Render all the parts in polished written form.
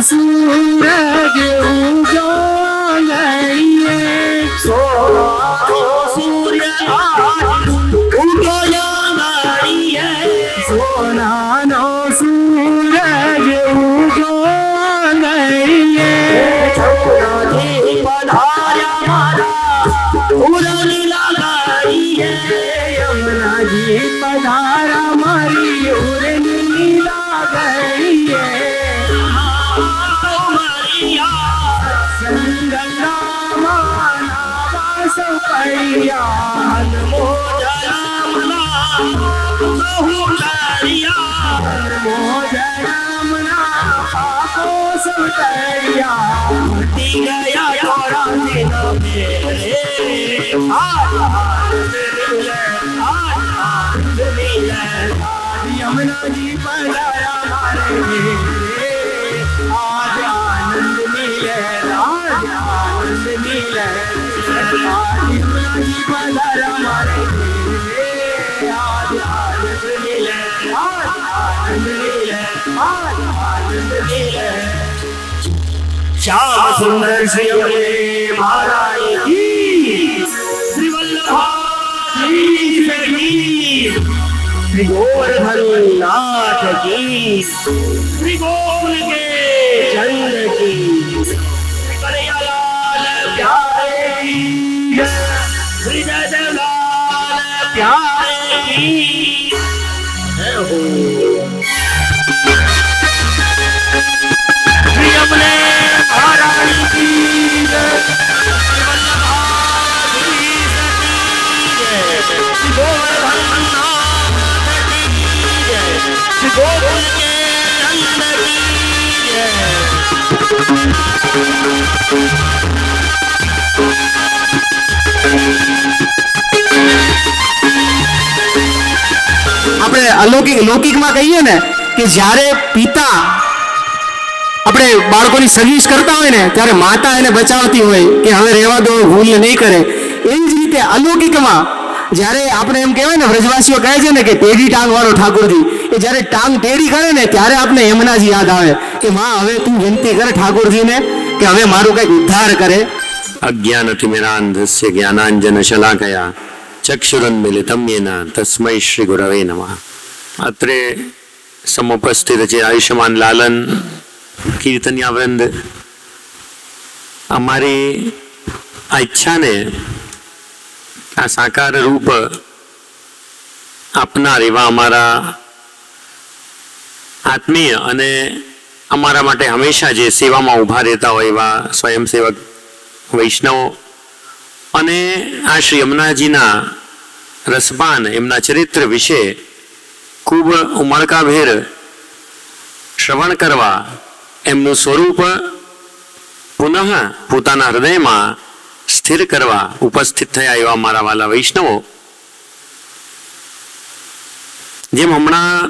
सूरज उगो गइए सूर्य उगो गइए सोना नो सूरज उगो गइए पधारा मारा उड़न लगाइए यमुना जी पधारा मारी उड़न लगाइए यमुना जी पधारा मारे आज आनंद मिले आज आनंद मिले यमुना जी पधारा मारे आज आनंद मिले आज आनंद मिले आज आनंद मिले श्याम सुंदर श्री महाराज की श्री वल्लभाधीश की श्री गोवर्धन नाथ की श्री गोकुल के चंद्र की श्री कन्हैयालाल प्यारे की श्री जयदेवलाल प्यारे की श्री अपने महारानी की श्री गोवर्धन गोकुल के चंद्र की આપણે અલૌકિક લૌકિકમાં કહીએ ને કે જ્યારે પિતા આપણે બાળકોની સર્વિસ કરતા હોય ને ત્યારે માતા એને બચાવતી હોય કે હવે રહેવા દો ભૂલ નહીં કરે એવી જ રીતે અલૌકિકમાં જ્યારે આપણે એમ કહેવાય ને વ્રજવાસીઓ કહે છે ને કે ટેઢી ટાંગ વાળો ઠાકોરજી એ જ્યારે ટાંગ ટેઢી કરે ને ત્યારે આપણે યમુનાજી યાદ આવે કે માં હવે તું વિનંતી કરે ઠાકોરજીને કે હવે મારું કંઈક ઉદ્ધાર કરે अज्ञानतिमिरान्धस्य ज्ञानाञ्जनशलाकया चक्षुरुन्मीलितं येन तस्मै श्रीगुरवे नमः। अत्रे समुपस्थित છે આયુષ્યમાન લાલન કીર્તનિયા વૃંદ, અમારી આ ઈચ્છાને આ સાકાર રૂપ આપનાર એવા અમારા આત્મીય અને અમારા માટે હંમેશા જે સેવામાં ઊભા રહેતા હોય એવા સ્વયંસેવક વૈષ્ણવો અને આ શ્રી યમુનાજીના રસપાન એમના ચરિત્ર વિશે ખૂબ ઉમળકાભેર શ્રવણ કરવા, એમનું સ્વરૂપ પુનઃ પોતાના હૃદયમાં સ્થિર કરવા ઉપસ્થિત થયા એવા મારા વાલા વૈષ્ણવો, જેમ હમણાં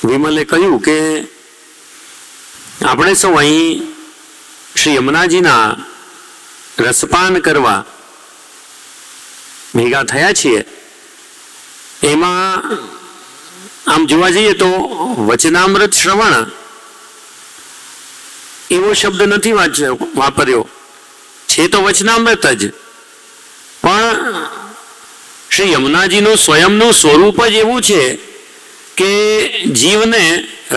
વિમલે કહ્યું કે આપણે સૌ અહીં શ્રી યમુનાજીના રસપાન કરવા ભેગા થયા છીએ, એમાં આમ જોવા જઈએ તો વચનામૃત શ્રવણ એવો શબ્દ નથી વાપર્યો છે, તો વચનામૃત જ, પણ શ્રી યમુનાજીનું સ્વયંનું સ્વરૂપ જ એવું છે કે જીવને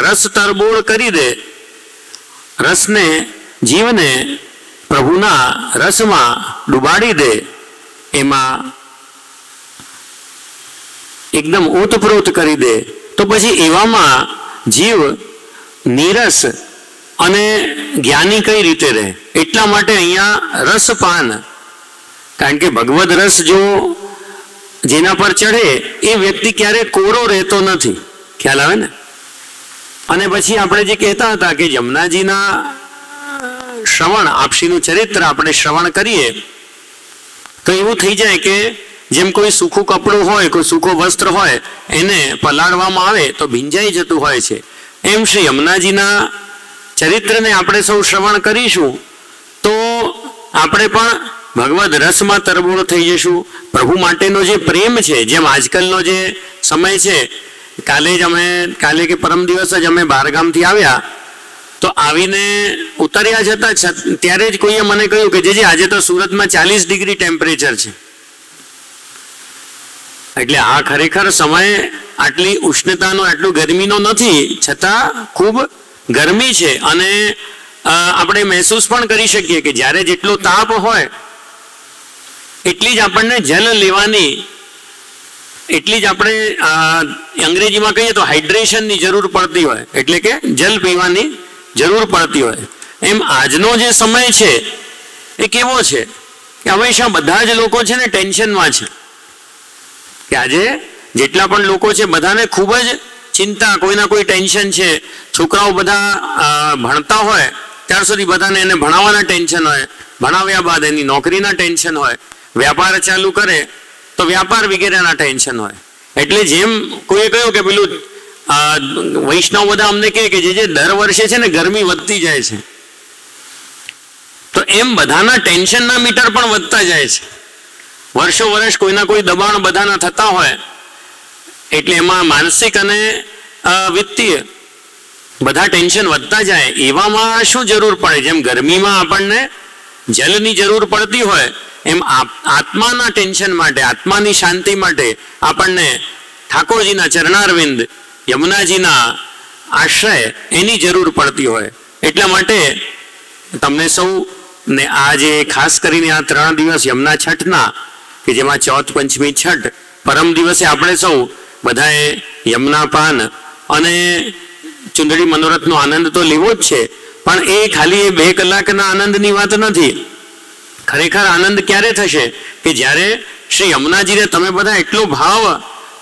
રસ તરબોળ કરી દે, રસને જીવને પ્રભુના રસમાં ડુબાડી દે, એમાં એકદમ ઓતપ્રોત કરી દે, તો પછી એવામાં જીવ નીરસ અને જ્ઞાની કઈ રીતે રહે? એટલા માટે અહીંયા રસપાન, કારણ કે ભગવદ રસ જો જેના પર ચઢે એ વ્યક્તિ ક્યારે કોરો રહેતો નથી, ખ્યાલ આવે ને? અને પછી આપણે જે કહેતા હતા કે યમુનાજીના શ્રવણ, આપશીનું ચરિત્ર આપણે શ્રવણ કરીએ તો એવું થઈ જાય કે જેમ કોઈ સૂકું કપડું હોય, કોઈ સૂકું વસ્ત્ર હોય, એને પલાળવામાં આવે તો ભીંજાઈ જતું હોય છે, એમ શ્રી યમુનાજીના ચરિત્રને આપણે સૌ શ્રવણ કરીશું તો આપણે પણ ભગવદ રસમાં તરબોળ થઈ જશું. પ્રભુ માટેનો જે પ્રેમ છે, જેમ આજકાલનો જે સમય છે, કાલે કે પરમ દિવસ જ અમે બહારગામથી આવ્યા તો આવીને ઉતર્યા જતા ત્યારે જ કોઈએ મને કહ્યું કે જે આજે તો સુરતમાં 40 ડિગ્રી ટેમ્પરેચર છે. એટલે આ ખરેખર સમય આટલી ઉષ્ણતાનો, આટલું ગરમીનો નથી, છતાં ખૂબ ગરમી છે. અને આપણે મહેસૂસ પણ કરી શકીએ કે જ્યારે જેટલો તાપ હોય એટલી જ આપણને જલ લેવાની, એટલી જ આપણે અંગ્રેજીમાં કહીએ તો હાઇડ્રેશનની જરૂર પડતી હોય, એટલે કે જલ પીવાની જરૂર પડતી હોય. એમ આજનો જે સમય છે એ કેવો છે કે હંમેશા બધા જ લોકો છે ને ટેન્શનમાં છે. કે આજે જેટલા પણ લોકો છે બધાને ખૂબ જ ચિંતા, કોઈના કોઈ ટેન્શન છે. છોકરાઓ બધા ભણતા હોય ત્યાર સુધી બધાને એને ભણાવવાના ટેન્શન હોય, ભણાવ્યા બાદ એની નોકરીના ટેન્શન હોય, વ્યાપાર ચાલુ કરે તો વ્યાપાર વગેરેના ટેન્શન હોય. એટલે જેમ કોઈએ કહ્યું કે પેલું વૈષ્ણવ બધા અમને કહે કે જે દર વર્ષે છે ને ગરમી વધતી જાય છે, તો એમ બધાના ટેન્શનના મીટર પણ વધતા જાય છે. વર્ષો વર્ષ કોઈના કોઈ દબાણ બધાના થતા હોય, એટલે એમાં માનસિક અને વિત્તીય બધા ટેન્શન વધતા જાય. એવામાં શું જરૂર પડે? જેમ ગરમીમાં આપણને જલની જરૂર પડતી હોય, એમ આત્માના ટેન્શન માટે, આત્માની શાંતિ માટે આપણને ઠાકોરજીના ચરણારવિંદ, યમુનાજીના આશ્રય એની જરૂર પડતી હોય. એટલા માટે તમને સૌ ને આજે ખાસ કરીને આ 3 દિવસ યમુના છઠના, કે જેમાં ચોથ, પંચમી, છઠ, પરમ દિવસે આપણે સૌ બધાએ યમુના પાન અને ચુંદડી મનોરથનો આનંદ તો લેવો જ છે, પણ એ ખાલી 2 કલાકના આનંદની વાત નથી. ખરેખર આનંદ ક્યારે થશે કે જ્યારે શ્રી યમુનાજીને તમે બધા એટલો ભાવ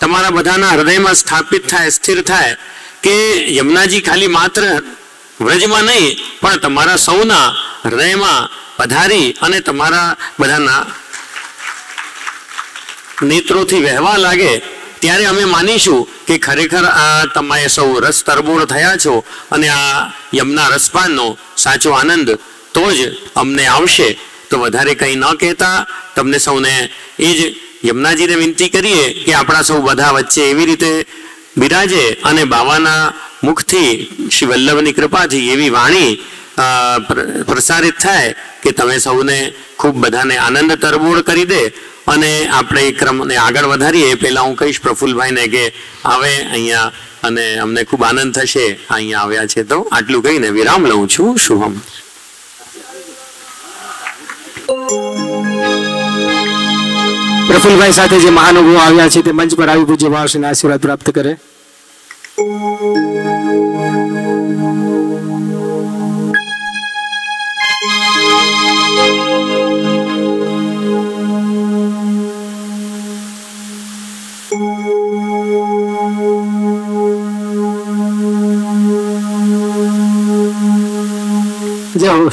તમારા બધાના હૃદયમાં સ્થાપિત થાય, સ્થિર થાય કે યમુનાજી ખાલી માત્ર વ્રજમાં નહીં પણ તમારા સૌના હૃદયમાં પધારી અને તમારા બધાના નેત્રોથી વહેવા લાગે, ત્યારે અમે માનીશું કે ખરેખર આ તમે સૌ રસ તરબોળ થયા છો અને આ યમુના રસપાનનો સાચો આનંદ તો જ અમને આવશે. તો વધારે કંઈ ન કહેતા તમને સૌને એ જ યમુનાજીને વિનંતી કરીએ કે આપણા સૌ બધા વચ્ચે એવી રીતે બિરાજે અને બાવાના મુખથી શ્રી વલ્લભની કૃપાથી એવી વાણી પ્રસારિત થાય કે તમે સૌને ખૂબ બધાને આનંદ તરબોળ કરી દે. અને આપણે ક્રમને આગળ વધારીએ પહેલાં હું કહીશ પ્રફુલ્લભાઈને કે આવે અહીંયા અને અમને ખૂબ આનંદ થશે અહીંયા આવ્યા છે. તો આટલું કહીને વિરામ લઉં છું. શુભમ. પ્રફુલ્લભાઈ સાથે જે મહાનુભાવો આવ્યા છે તે મંચ પર આવી પૂજ્ય ભાવશ્રીના આશીર્વાદ પ્રાપ્ત કરે.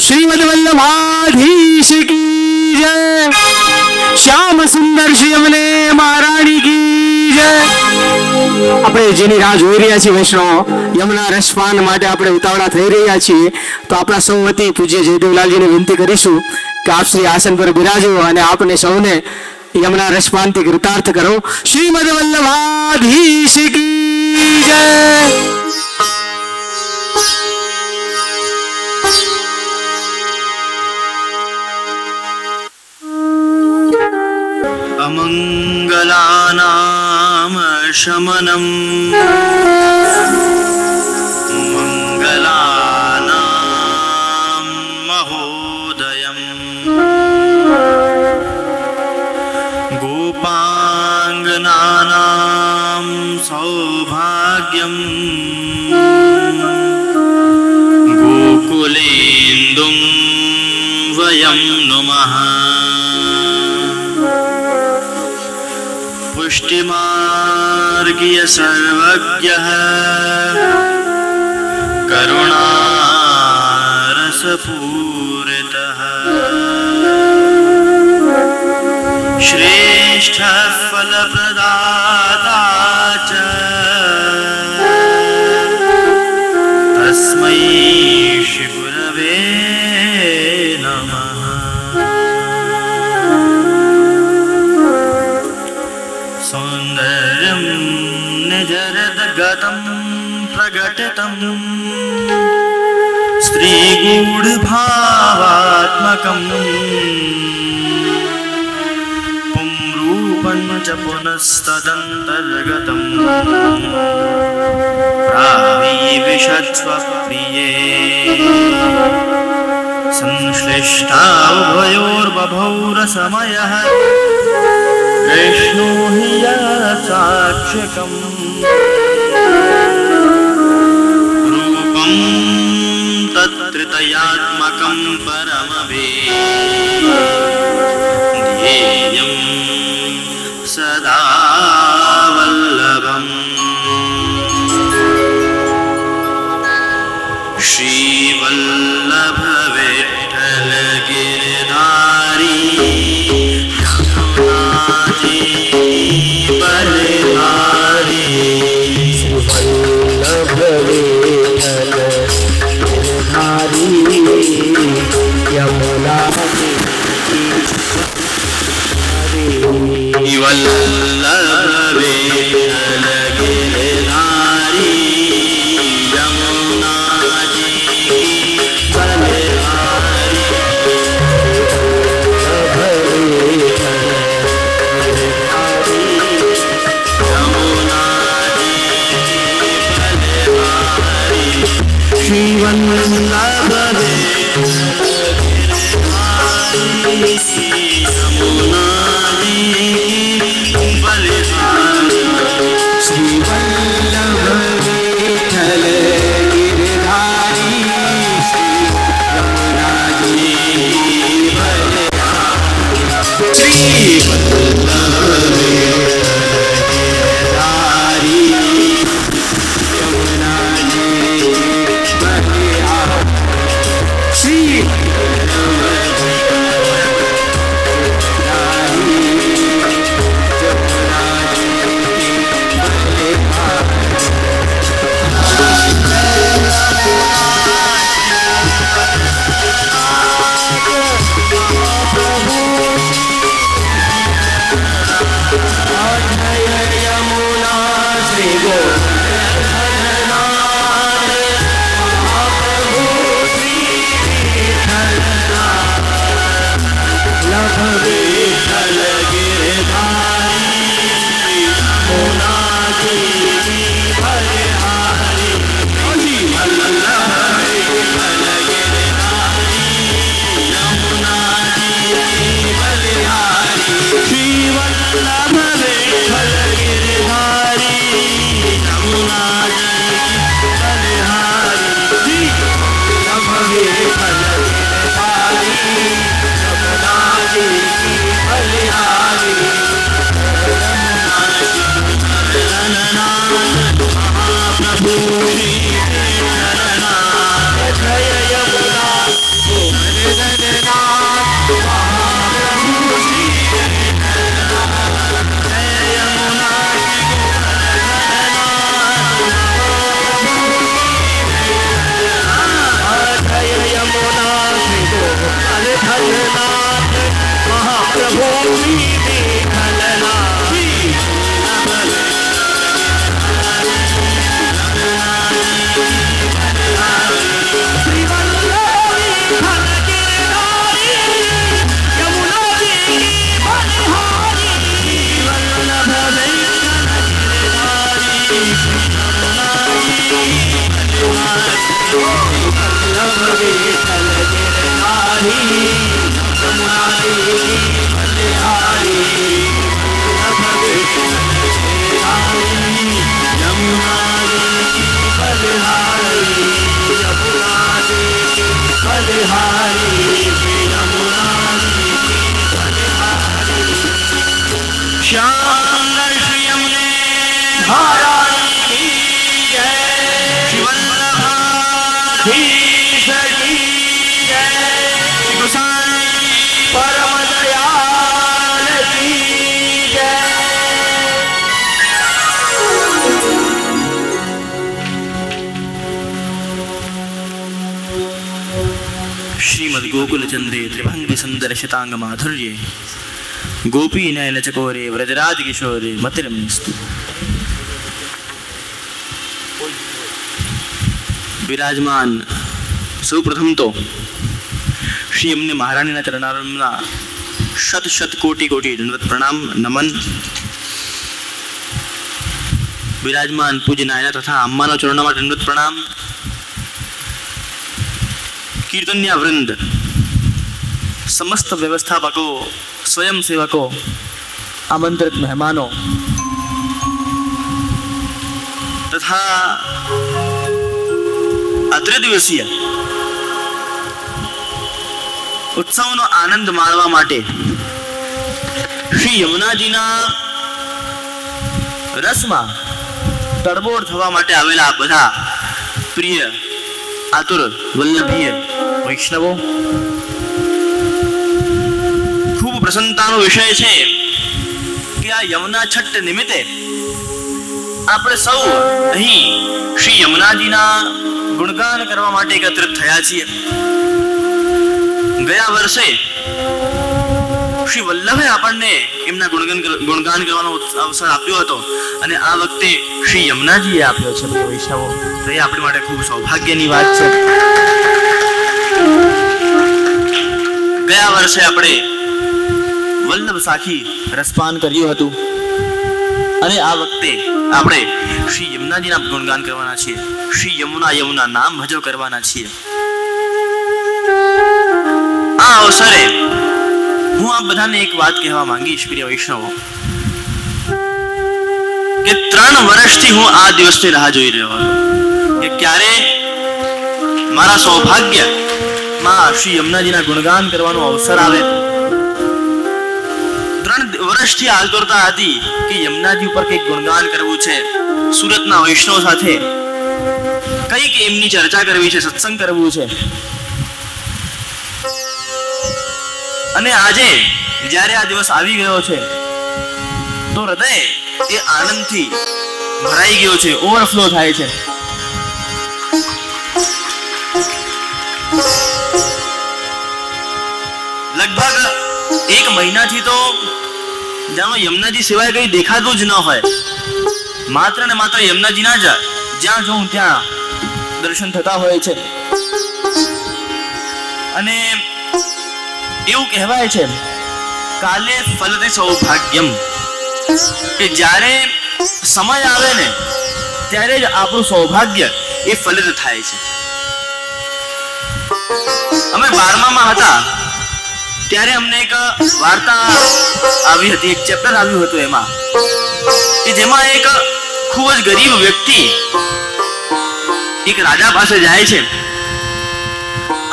श्रीमद वल्लभाधीश की जय. श्याम सुंदर श्री यमुने महारानी की जय. આપણે જેની રાહ જોઈ રહ્યા છીએ વૈષ્ણવ, યમુના રસપાન માટે આપણે ઉતાવળા થઈ રહ્યા છીએ, તો આપણા સૌ વતી પૂજ્ય જયદેવલાલજીને વિનંતી કરીશું કે આપ શ્રી આસન પર બિરાજો અને આપને સૌને યમુના રસપાનથી કૃતાર્થ કરો. શ્રીમદ વલ્લભાધીશ કી જય. अमङ्गलानां शमनं मङ्गलानां महोदयं गोपाङ्गनानां सौभाग्यं गोकुलेन्दुं वयं नुमः. पुष्टिमार्गीय सर्वज्ञः करुणारसपूरितः श्रेष्ठ फलप्रदाता च तस्मै श्रीगुरवे नमः। सौन्दर्यं निजरदगतं प्रकटितं स्त्रीगूढभावात्मकम् पुंरूपं च पुनस्तदन्तर्गतम् प्राविविशत्स्वप्रिये संश्लिष्टा उभयोर्बभौ रसमयः कृष्णो हि यत्साक्षिकम् रूपं तत्त्रितयात्मकं परमवेद्येयं सदा वल्लभम्। श्रीवल्लभ विठ्ठल गिरधारी यमुनाजी बलिहारी। वल्लभ विठ्ठल गिरधारी यमुना वल्लभ विठ्ठल गिरधारी यमुना जी की बलिहारी। यमुना जी की बलिहारी। श्री वल्लभ यमुना जी की बलिहारी। श्री वल्लभ विठ्ठल गिरधारी श्री यमुना जी की बलिहारी। श्री वल्लभ गिरधारी यमुना जी की बलिहारी। श्री परम दयाल की जय। गोकुल चंद्रे त्रिभंगी सुंदर शतांग माधुर्ये गोपी नयन चकोरे व्रजराज किशोरे मतिरमस्तु। विराजमान सुप्रथम तो श्री अમને મહારાણીના ચરણારવિંદના શત શત કોટી કોટી દંડવત પ્રણામ નમન। विराजमान पूज्य नायना तथा अम्मानो चरणों में दंडवत प्रणाम। कीर्तन्या वृंद, समस्त व्यवस्थापकों, स्वयं सेवकों, आमंत्रित मेहमानों तथा त्रिदिवसीय उत्सवનો આનંદ માણવા માટે શ્રી યમુનાજીના રસમાં તડબોળ થવા માટે આવેલા બધા પ્રિય આતુર વલ્લભીય વૈષ્ણવો, ખૂબ પ્રસન્નતાનો વિષય છે કે આ યમુના છઠ નિમિત્તે આપણે સૌ અહીં શ્રી યમુનાજીના ગુણગાન કરવા માટે એકત્રિત થયા છીએ। ગયા વર્ષે શ્રી વલ્લભે આપણને એમના ગુણગાન કરવાનો અવસર આપ્યો હતો અને આ વખતે શ્રી યમુનાજીએ આપ્યો છે વૈષ્ણવો, તો એ આપણી માટે ખૂબ સૌભાગ્યની વાત છે। ગયા વર્ષે આપણે વલ્લભ સાખી રસપાન કર્યું હતું અને આ વખતે આપણે શ્રી યમુનાજીના ગુણગાન કરવાના છીએ। શ્રી યમુના યમુના નામ ભજો કરવાના છીએ। આ અવસરે હું આપ બધાને એક વાત કહેવા માંગીશ પ્રિય વૈષ્ણવો કે 3 વર્ષથી હું આ દિવસની રાહ જોઈ રહ્યો હતો કે ક્યારે મારા સૌભાગ્યમાં શ્રી યમુનાજીના ગુણગાન કરવાનો અવસર આવે। 3 વર્ષથી આતુરતા હતી કે યમુનાજી ઉપર કંઈક ગુણગાન કરવું છે, સુરતના વૈષ્ણવ સાથે કંઈક એમની ચર્ચા કરવી છે, સત્સંગ કરવું છે। અને આજે જ્યારે આ દિવસ આવી ગયો છે તો હૃદય એ આનંદથી ભરાઈ ગયો છે, ઓવરફ્લો થાય છે। લગભગ 1 મહિનાથી તો જાણો યમુનાજી સિવાય કંઈ દેખાતું જ ન હોય, માત્ર ને માત્ર યમુનાજીના જ જ્યાં જોઉં ત્યાં દર્શન થતા હોય છે। અને એવું કહેવાય છે કાલે ફલતે સૌભાગ્યમ, કે જ્યારે સમય આવે ને ત્યારે જ આપણું સૌભાગ્ય એ ફલિત થાય છે। અમે 12મામાં હતા ત્યારે અમને એક વાર્તા આવી હતી, એક ચેપ્ટર આવ્યું હતું એમાં કે જેમાં એક ખૂબ જ ગરીબ વ્યક્તિ એક રાજા પાસે જાય છે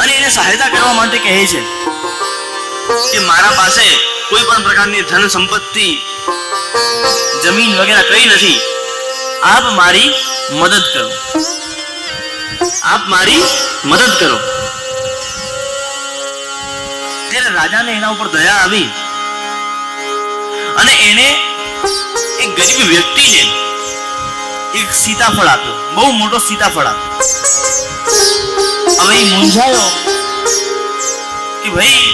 અને એને સહાયતા કરવા માટે કહે છે કે મારા પાસે કોઈ પણ પ્રકારની ધન સંપત્તિ જમીન વગેરે કંઈ નથી, આપ મારી મદદ કરો, આપ મારી મદદ કરો। ત્યારે રાજાને એના ઉપર દયા આવી અને એને એક ગરીબ વ્યક્તિને એક સીતાફળ આપ્યો, બહુ મોટો સીતાફળ આપ્યો। હવે એ મૂંઝાયો કે ભાઈ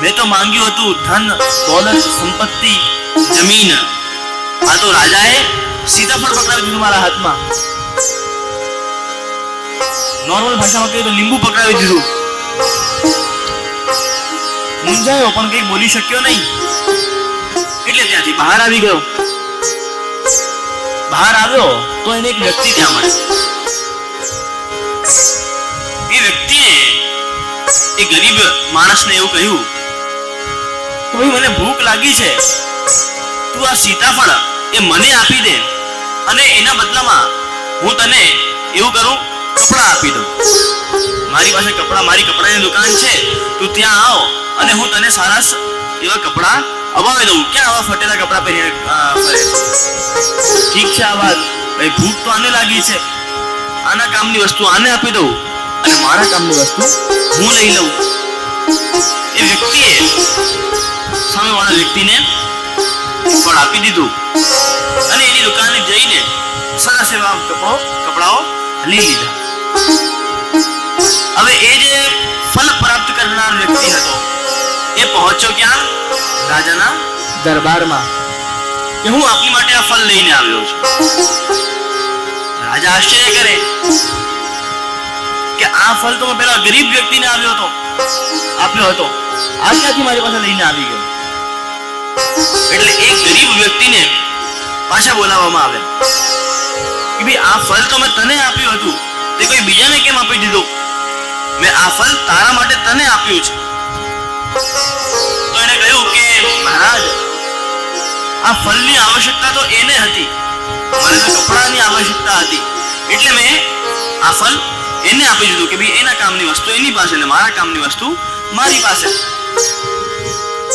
मैं तो मांग्યું હતું ધન દौलत સંપત્તિ જમીન, આ તો રાજાએ સીતાફળ પકડાવી દીધું મારા હાથમાં। નોર્મલ ભાષામાં કહીએ તો લીંબુ પકડાવી દીધું। મૂંઝાયો પણ કંઈ બોલી શક્યો નહીં, એટલે ત્યાંથી બહાર આવી ગયો। બહાર આવ્યો તો એને એક વ્યક્તિ ત્યાં મળ્યો। એ વ્યક્તિએ એ ગરીબ માણસને એવું કહ્યું તો ભાઈ મને ભૂખ લાગી છે, તું આ સીતાફળ એ મને આપી દે અને એના બદલામાં હું તને એવું કરું કપડા આપી દઉં। મારી પાસે મારી કપડાની દુકાન છે, તું ત્યાં આવ અને હું તને સારા એવા કપડા અવાવી દઉં। ક્યાં આવા ફટેલા કપડા પહેરીને ફરે? ઠીક છે આ વાત, ભાઈ ભૂખ તો આને લાગી છે, આના કામની વસ્તુ આને આપી દઉં અને મારા કામની વસ્તુ હું લઈ લઉં। એ વ્યક્તિએ સામેવાળા વ્યક્તિને ફળ આપી દીધું અને એની દુકાને જઈને સરસ એવા કપડાઓ લઈ લીધા। હવે એ જે ફલ આપનાર વ્યક્તિ હતો એ પહોંચ્યો ક્યાં? રાજાના દરબારમાં કે હું આપની માટે આ ફળ લઈને આવ્યો છું. રાજા આશ્ચર્ય કરે કે આ ફળ તો પેલા ગરીબ વ્યક્તિને આપ્યો હતો, આ ક્યાંથી મારી પાસે લઈને આવી ગયો? એટલે એક ગરીબ વ્યક્તિને પાછા બોલાવવામાં આવે કે ભાઈ આ ફળ તો મેં તને આપ્યું હતું, તે કોઈ બીજાને કેમ આપી દીધું? મેં આ ફળ તારા માટે તને આપ્યું છે. તો એને કહ્યું કે મહારાજ, આ ફળની આવશ્યકતા તો એને હતી, મને તો કપડાની આવશ્યકતા હતી, એટલે મેં આ ફળ એને આપી દીધું કે ભાઈ એના કામની વસ્તુ એની પાસે ને મારા કામની વસ્તુ મારી પાસે.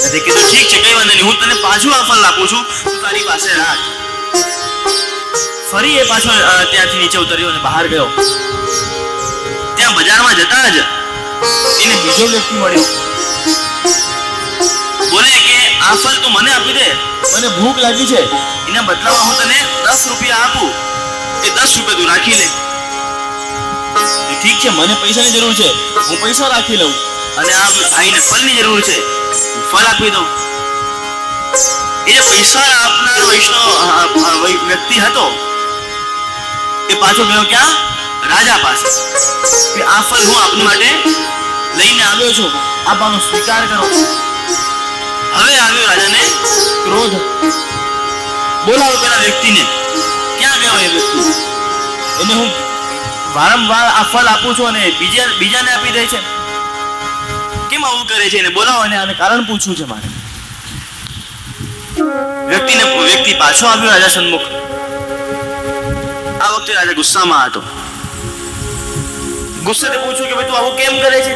એટલે કીધું ઠીક છે, કઈ વાંધો નહીં, હું તને પાછું આ ફળ આપું છું, તું તારી પાસે રાખ. ફરી એ પાછો ત્યાંથી નીચે ઉતર્યો અને બહાર ગયો. ત્યાં બજારમાં જતા જ એને બીજો વ્યક્તિ મળ્યો. બોલે કે આ ફળ તું મને આપી દે, મને ભૂખ લાગી છે, એના બદલામાં હું તને 10 રૂપિયા આપું, એ 10 રૂપિયા તું રાખી લે. ઠીક છે, મને પૈસાની જરૂર છે, હું પૈસા રાખી લઉં, અને આ ભાઈને ફળની જરૂર છે, હું ફળ આપી દઉં. એ જે પૈસા આપનાર વૈષ્ણવ વ્યક્તિ હતો એ પાછો ગયો ક્યાં? રાજા પાસે કે આ ફળ હું આપની માટે લઈને આવ્યો છું, આપ આનો સ્વીકાર કરો. હવે આવ્યો રાજાને ક્રોધ. બોલાવો પેલા વ્યક્તિને. ક્યાં ગયો એ વ્યક્તિ? એને હું વારંવાર આ ફળ આપું છું અને બીજાને આપી દે છે, કેમ આવું કરે છે? એને બોલાવો અને આને કારણ પૂછવું છે મારે. વ્યક્તિ પાછો આવ્યો રાજા સન્મુખ. આ વખતે રાજા ગુસ્સામાં હતો. ગુસ્સાથી પૂછ્યું કે ભાઈ તું આવું કેમ કરે છે?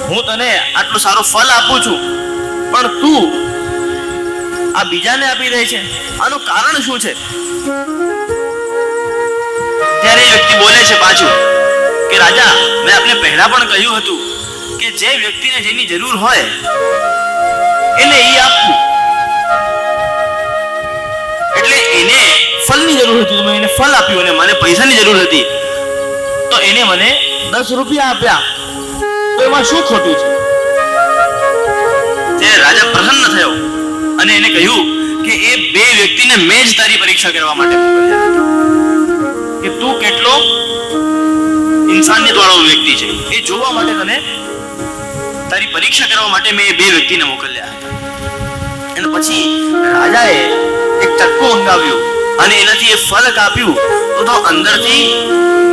હું તને આટલો સારો ફળ આપું છું, પણ તું આ બીજાને આપી દે છે, આનું કારણ શું છે? ત્યારે એ વ્યક્તિ બોલે છે પાછું કે રાજા, મેં આપને પહેલા પણ કહ્યું હતું કે જે વ્યક્તિને જેની જરૂર હોય એને એ આપવું. એટલે એને ફળની જરૂર હતી તો મેં એને ફળ આપ્યું, અને મને પૈસાની જરૂર હતી તો એને મને 10 રૂપિયા આપ્યા, તો એમાં શું ખોટું છે? ત્યારે રાજા પ્રસન્ન થયો અને એને કહ્યું કે એ બે વ્યક્તિને મેં જ તારી પરીક્ષા કરવા માટે મોકલ્યા કે તું કેટલો ઇન્સાનિયત વાળો વ્યક્તિ છે એ જોવા માટે તને તારી પરીક્ષા કરવા માટે મેં એ બે વ્યક્તિને મોકલ્યા હતા. અને પછી રાજાએ એક ચક્કુ મંગાવ્યું અને એનાથી એ ફળ કાપ્યું તો અંદરથી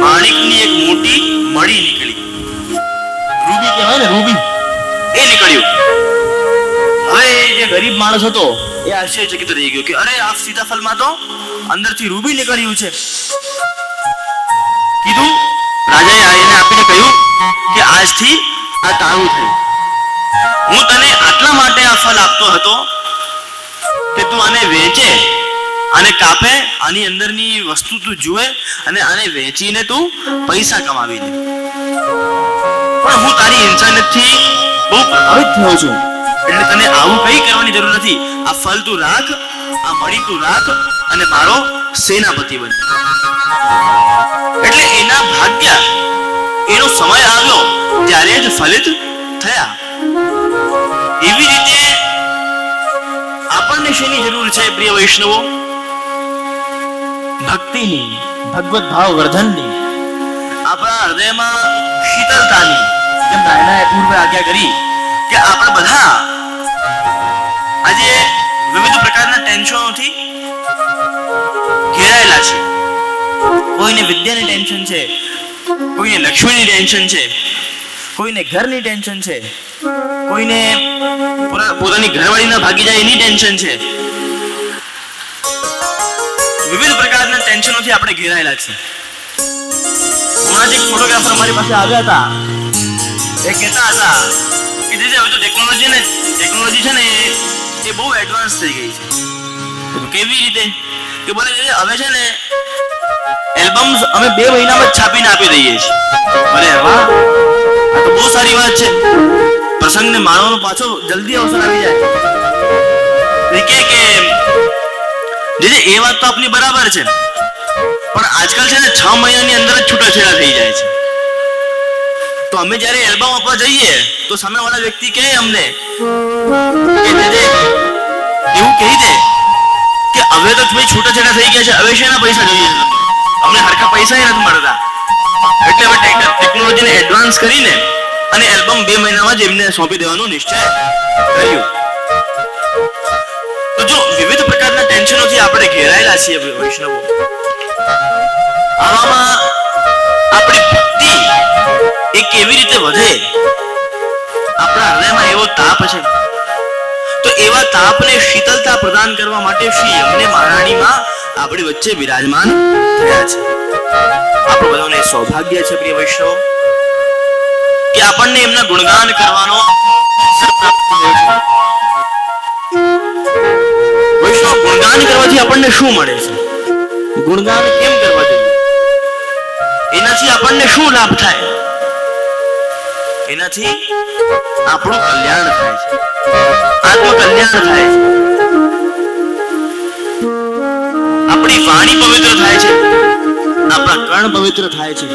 માણિકની એક મોટી મળી નીકળી. રૂબી કહેવાય ને, રૂબી, એ નીકળ્યું. હવે જે ગરીબ માણસ હતો એ આશ્ચર્યચકિત રહી ગયો કે અરે આ સીતાફળમાં તો અંદરથી રૂબી નીકળ્યું છે. કીધું રાજાએ એને આપીને કહ્યું કે આજથી આ તારું થયું. હું તને આટલા માટે આ ફળ આપતો હતો કે તું આને વેચે, આને કાપે, આની અંદરની વસ્તુ તું જુએ અને આને વેચીને તું પૈસા કમાવી લે. પણ હું તારી ઇન્સાનિયતથી બહુ પ્રભાવિત થયો છું, એટલે તને આવું કઈ કરવાની જરૂર નથી. આ ફળ તું રાખ, આ મળી તું રાખ અને મારો સેનાપતિ બન. એટલે એના ભાગ્ય, એનો સમય આવ્યો ત્યારે જ ફલિત થયા. એવી રીતે આપણને શેની જરૂર છે પ્રિય વૈષ્ણવો? ભક્તિની, ભગવત ભાવ વર્ધનની, આપણા હૃદયમાં શીતળતાની. જેમ નાયનાએ પૂર્વે આજ્ઞા કરી કે આપણે બધા આજે વિવિધ પ્રકારના ટેન્શનોથી ઘેરાયેલા છે. કોઈને વિદ્યાની ટેન્શન છે, કોઈને લક્ષ્મીની ટેન્શન છે, કોઈને ઘરની ટેન્શન છે, કોઈને પોતાની ઘરવાળીના ભાગી જાય એની ટેન્શન છે. વિવિધ પ્રકારના ટેન્શનોથી આપણે ઘેરાયેલા છે. હમણાં એક ફોટોગ્રાફર અમારી પાસે આવ્યા હતા. એ કહેતા હતા કે જે હવે તો ટેકનોલોજી છે ને એ બહુ એડવાન્સ થઈ ગઈ છે. કેવી રીતે? કે બોલે હવે છે ને એલ્બમ્સ અમે 2 મહિનામાં છાપીને આપી દઈએ છીએ. અરે વાહ, આ તો બહુ સારી વાત છે. પ્રસંગને માણવાનો પાછો જલ્દી અવસર આવી જાય. કે એ વાત તો આપની બરાબર છે, પણ આજકાલ છે ને 6 મહિનાની અંદર જ છૂટાછેડા થઈ જાય છે. તો અમે જ્યારે એલ્બમ આપવા જઈએ તો સામેવાળા વ્યક્તિ કહે અમને કે દે એવું કહી દે કે હવે તો તમે છૂટાછેડા થઈ ગયા છે, હવે શેના પૈસા જોઈએ છે, અમને હરખા પૈસા નથી મળતા. એટલે હવે ટેકનોલોજીને એડવાન્સ કરીને અને એલ્બમ 2 મહિનામાં જ એમને સોંપી દેવાનો નિશ્ચય કર્યો. તો જો વિવિધ પ્રકારના ટેન્શનોથી આપણે ઘેરાયેલા છીએ વૈષ્ણવો, આવામાં આપણી ભક્તિ એ કેવી રીતે વધે? આપણા હૃદયમાં એવો તાપ છે, તો એવા તાપને શીતલતા પ્રદાન કરવા માટે શ્રી યમને મહારાણીમાં આપણી વચ્ચે વિરાજમાન થયા છે. આપણું બધાને સૌભાગ્ય છે પ્રિય વૈષ્ણવ કે આપણને એમના ગુણગાન કરવાનો અવસર પ્રાપ્ત થયો છે. વૈષ્ણવ ગુણગાન કરવાથી આપણને શું મળે છે? ગુણગાન કેમ કરવા જોઈએ? એનાથી આપણને શું લાભ થાય? એનાથી આપણું કલ્યાણ થાય છે, આત્મકલ્યાણ થાય છે, આપણી વાણી પવિત્ર થાય છે, આપણા કર્ણ પવિત્ર થાય છે.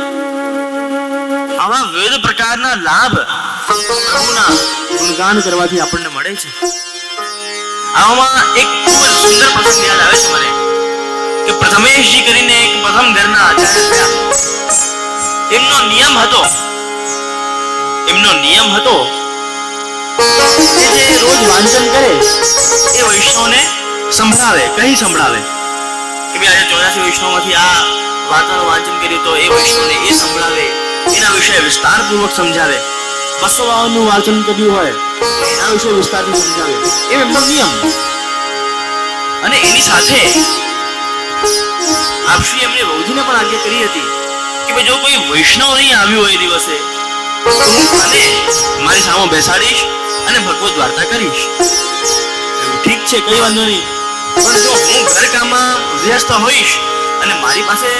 આવા વિવિધ પ્રકારના લાભ પ્રભુના ગુણગાન કરવાથી આપણને મળે છે. આવામાં એક ખૂબ જ સુંદર પ્રસંગ યાદ આવે છે મને કે પ્રથમેશજી કરીને એક પ્રથમ ઘરના આચાર્ય થયા. એમનો નિયમ હતો કે જે રોજ વાંચન કરે એ વૈષ્ણવને સંભળાવે. કઈ સંભળાવે કે ભાઈ આજે 84 વૈષ્ણવમાંથી આ વાર્તાનું વાંચન કર્યું તો એ વૈષ્ણવને એ સંભળાવે, એના વિશે વિસ્તારપૂર્વક સમજાવે. 252 નું વાંચન કર્યું હોય તો એના વિશે વિસ્તારથી સમજાવે. એ એમનો નિયમ. અને એની સાથે આપશ્રી એમને બૌદ્ધિને પણ આજ્ઞા કરી હતી કે ભાઈ જો કોઈ વૈષ્ણવ નહીં આવ્યું હોય દિવસે તો હું અને મારી સામે બેસાડીશ અને ભગવત વાર્તા કરીશ. ઠીક છે, કઈ વાંધો નહીં, પણ જો હું ઘર કામમાં વ્યસ્ત હોઈશ અને મારી પાસે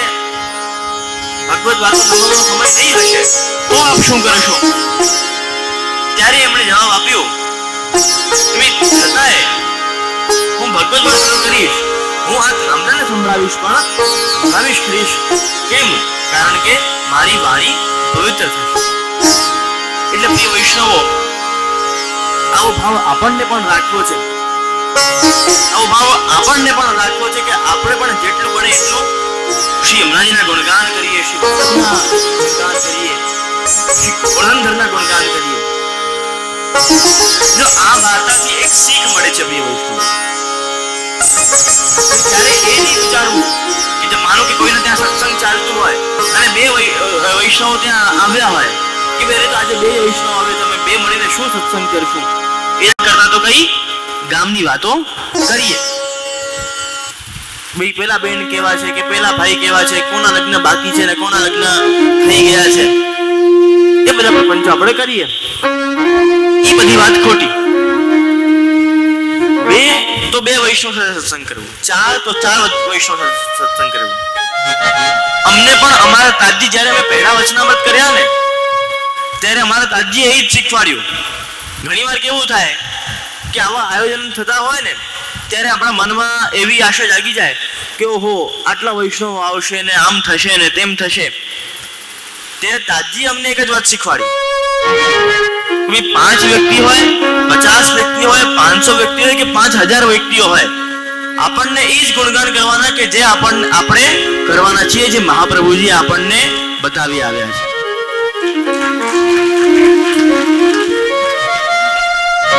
ભગવત વાર્તા સાંભળવાનો સમય નહીં હશે તો આપ શું કરશો? ત્યારે એમણે જવાબ આપ્યો કે છતાંય હું ભગવત વાર્તા કરીશ, હું આ થાંભલાને સંભળાવીશ, પણ સંભળાવીશ કરીશ. કેમ? કારણ કે મારી વાણી પવિત્ર થશે. એટલે પ્રિય વૈષ્ણવો, આવો ભાવ આપણને પણ રાખવો છે. આવો ભાવ આપણને પણ રાખવો છે કે આપણે પણ જેટલું બને એટલું શ્રી યમુનાજીના ગુણગાન કરીએ, શ્રી ભગવાનના ગુણગાન કરીએ, શ્રી ગોળંધરના ગુણગાન કરીએ. જો આ વાર્તાથી એક શીખ મળે છે પ્રિય વૈષ્ણવ, ત્યારે એ નહીં વિચારવું કે જો માનો કે કોઈને ત્યાં સત્સંગ ચાલતું હોય અને 2 વૈષ્ણવ ત્યાં આવ્યા હોય કે બેરે તો આજે 2 વૈષ્ણવ આવે, તમે 2 મળીને શું સત્સંગ કરશું? એના કરતા તો કઈ ગામની વાતો કરીએ. ભાઈ પેલા બેન કેવા છે કે પેલા ભાઈ કેવા છે, કોના લગ્ન બાકી છે ને કોના લગ્ન થઈ ગયા છે, એ બધા પ્રપંચો આપણે કરીએ. એ બધી વાત ખોટી. 2 વૈષ્ણવ સાથે સત્સંગ કરવું, 4 તો 4 વૈષ્ણવ સાથે સત્સંગ કરવું. અમને પણ અમારા તાજી જ્યારે અમે પહેલા વચનામૃત કર્યા ને ત્યારે અમારા તાજીએ એ જ શીખવાડ્યું. ઘણી વાર કેવું થાય કે આવા આયોજન થતા હોય ને ત્યારે આપણા મનમાં એવી આશા જાગી જાય કે ઓહો આટલા વૈષ્ણવ આવશે ને આમ થશે ને તેમ થશે. ત્યારે તાજી અમને એક જ વાત શીખવાડી, 5 વ્યક્તિ હોય, 50 વ્યક્તિ હોય, 500 વ્યક્તિ હોય કે 5000 વ્યક્તિઓ હોય, આપણને એ જ ગુણગાન કરવાના કે જે આપણે કરવાના છીએ, જે મહાપ્રભુજી આપણને બતાવી આવ્યા છે.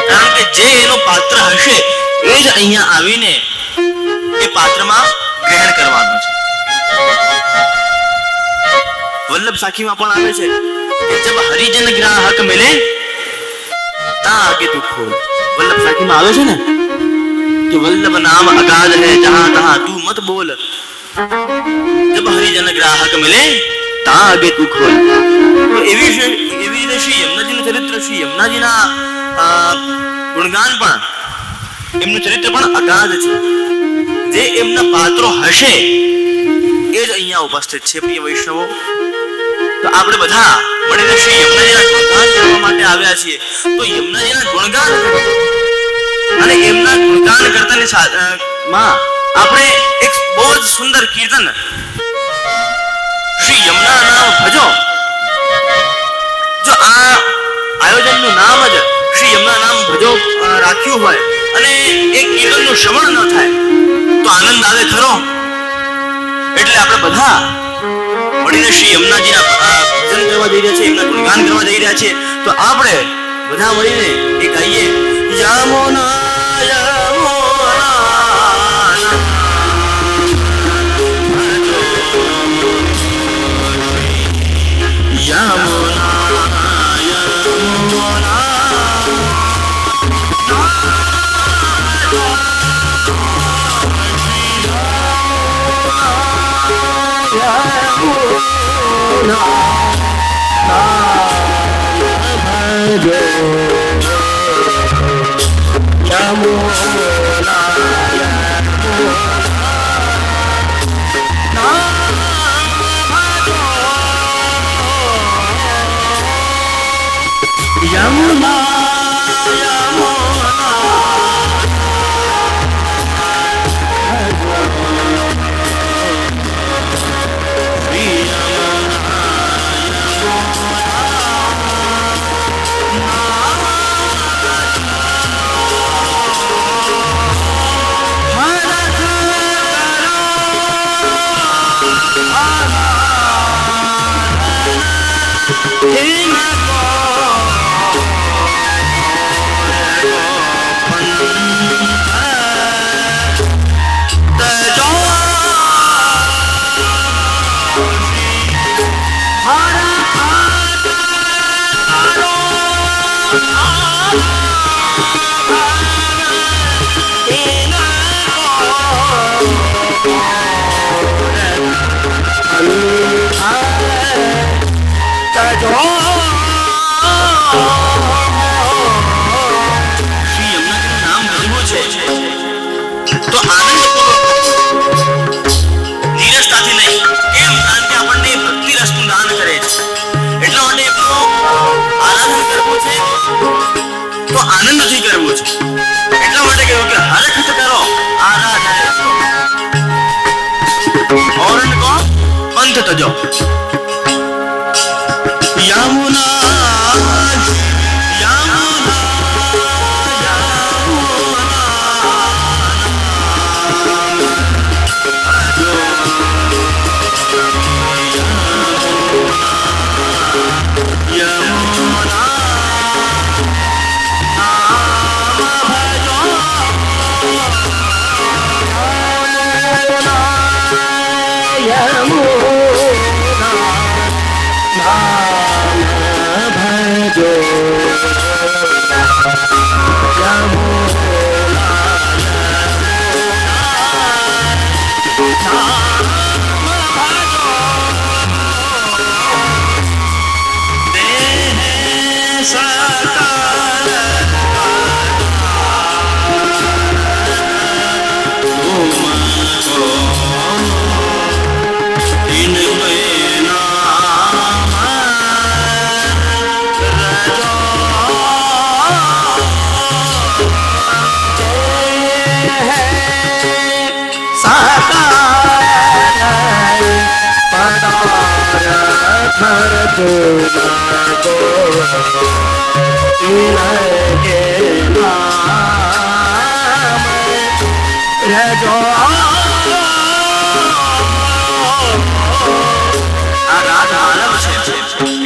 કારણ કે જે એનો પાત્ર હશે એ જ અહીંયા આવીને એ પાત્રમાં ગ્રહણ કરવાનો છે. વલ્લભ સાખીમાં પણ આવે છે કે જબ હરિજન ગ્રાહક મિલે તા આગે તું ખોલ. વલ્લભ સાખીમાં આવે છે ને कि वल्लभ नाम अगाध है जहां तहां तू मत बोल, जब हरिजन ग्राहक मिले ता आगे तू खोल. तो એવી રીતે શ્રી યમુનાજીનું ચરિત્ર, શ્રી યમુનાજીના ગુણગાન પણ, એમનું ચરિત્ર પણ અગાધ છે. જે એમના પાત્રો હશે એ જ અહીંયા ઉપસ્થિત છે પ્રિય વૈષ્ણવો. તો આપણે બધા મળીને શ્રી યમુનાજીના ગુણગાન કરવા માટે આવ્યા છીએ. તો યમુનાજીના ગુણગાન અને એમના ગુણગાન કરતાની માં આપણે એક બહુ જ સુંદર કીર્તન શ્રી યમુના નામ ભજો, જો આ આયોજનનું નામ જ શ્રી યમુના નામ ભજો રાખ્યું હોય અને એ કીર્તનનું શ્રવણ ન થાય તો આનંદ આવે ખરો. એટલે આપણે બધા મળીને શ્રી યમુનાજીના ભજન કરવા જઈ રહ્યા છે, એમના ગુણગાન કરવા જઈ રહ્યા છે. તો આપણે બધા મળીને એ ગાઈએ યમુના તજો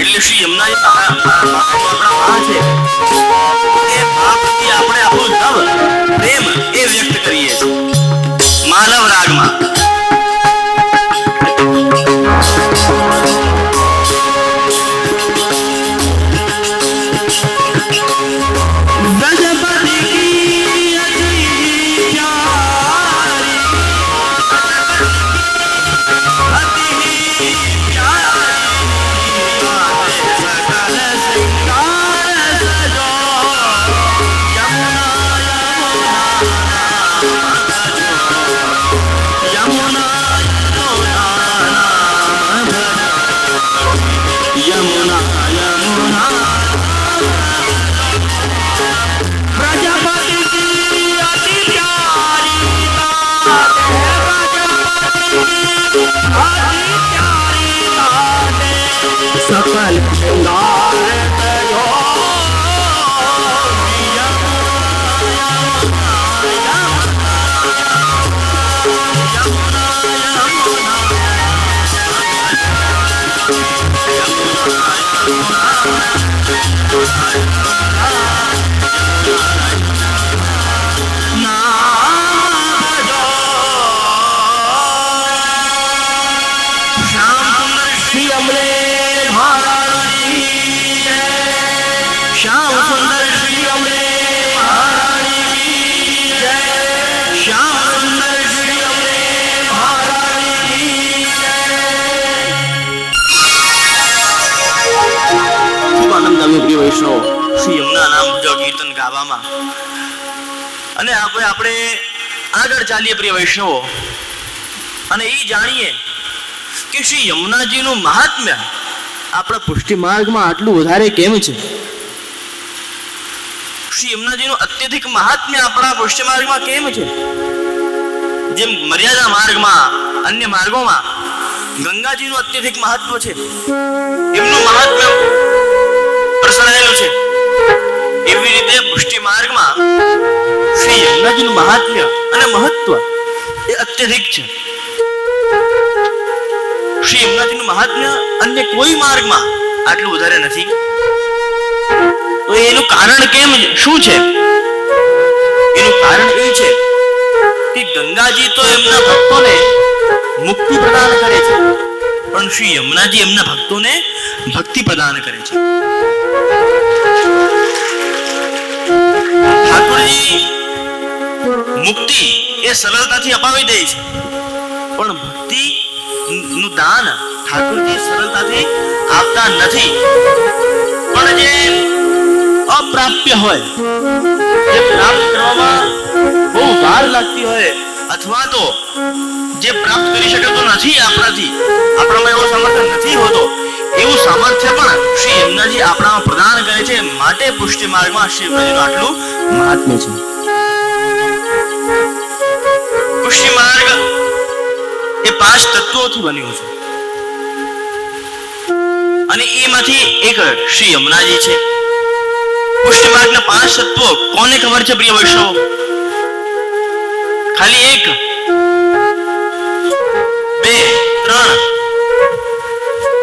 એટલે શ્રી યમુનાજી આપણે આપણું નવ પ્રેમ એ વ્યક્ત કરીએ છીએ માનવ રાગમાં. सकल વૈષ્ણવ શ્રી યમુના નામ ભજો કીર્તન ગાવામાં. અને આપણે આગળ ચાલીએ પ્રિય વૈષ્ણવો અને એ જાણીએ કે શ્રી યમુનાજીનું મહાત્મ્ય આપણા પુષ્ટિ માર્ગમાં આટલું વધારે કેમ છે. શ્રી યમુનાજીનું અત્યધિક મહાત્મ્ય આપણા પુષ્ટિ માર્ગમાં કેમ છે. જેમ મર્યાદા માર્ગમાં અન્ય માર્ગોમાં ગંગાજીનું અત્યધિક મહત્વ છે, એમનું મહાત્મ્ય પ્રસરાયેલું છે, એવી રીતે પુષ્ટિ માર્ગમાં શ્રી યમુનાજીનું મહાત્મ્ય અને મહત્વ એ અત્યધિક છે. શ્રી યમુનાજીનું મહાત્મ્ય અન્ય કોઈ માર્ગમાં આટલું વધારે નથી. તો એનું કારણ કેમ શું છે? એનું કારણ એ છે કે ગંગાજી તો એમના ભક્તોને મુક્તિ પ્રદાન કરે છે, પણ શ્રી યમુનાજી એમના ભક્તોને ભક્તિ પ્રદાન કરે છે. ઠાકોરજી મુક્તિ એ સરળતાથી અપાવી દે છે, પણ ભક્તિ નું દાન ઠાકોરજી સરળતાથી આપતા નથી. પણ જે અપ્રાપ્ય હોય, જે પ્રાપ્ત કરવામાં બહુ વાર લાગતી હોય, અથવા તો જે પ્રાપ્ત કરી શકાતો નથી આપણાથી, આપણામાં એવો સામર્થ્ય નથી હોતો, એવું સામર્થ્ય પણ શ્રી યમુનાજી આપણામાં પ્રદાન કરે છે. માટે પુષ્ટિ માર્ગમાં શ્રી યમુનાજીનું આટલું મહાત્મ્ય છે. પુષ્ટિ માર્ગ એ 5 તત્વોથી બન્યો છે અને એમાંથી એક શ્રી યમુનાજી છે. પુષ્ટિ માર્ગના 5 તત્વો કોને ખબર છે પ્રિય વૈષ્ણવ? ખાલી 1, 2, 3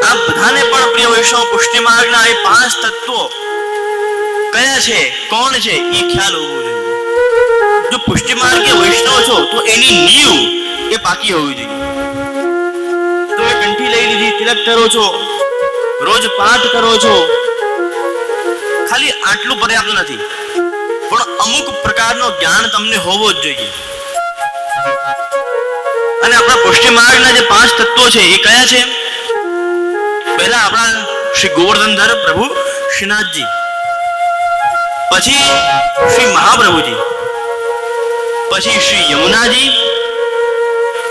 આ બધાને પણ પ્રિય વૈષ્ણવ પુષ્ટિ માર્ગના એ 5 તત્વો કયા છે, કોણ છે, એ ખ્યાલ હોવો જોઈએ. જો પુષ્ટિ માર્ગે વૈષ્ણવ છો તો એની નીવ એ પાકી હોવી જોઈએ. તમે કંઠી લઈ લીધી, તિલક કરો છો, રોજ પાઠ કરો છો, ખાલી આટલું પર્યાપ્ત નથી, પણ અમુક પ્રકારનો જ્ઞાન તમને હોવો જ જોઈએ. અને આપણા પુષ્ટિ માર્ગના જે 5 તત્વો છે એ કયા છે? પહેલા આપણા શ્રી ગોવર્ધનધર પ્રભુ શ્રીનાથજી, પછી શ્રી મહાપ્રભુજી, પછી શ્રી યમુનાજી,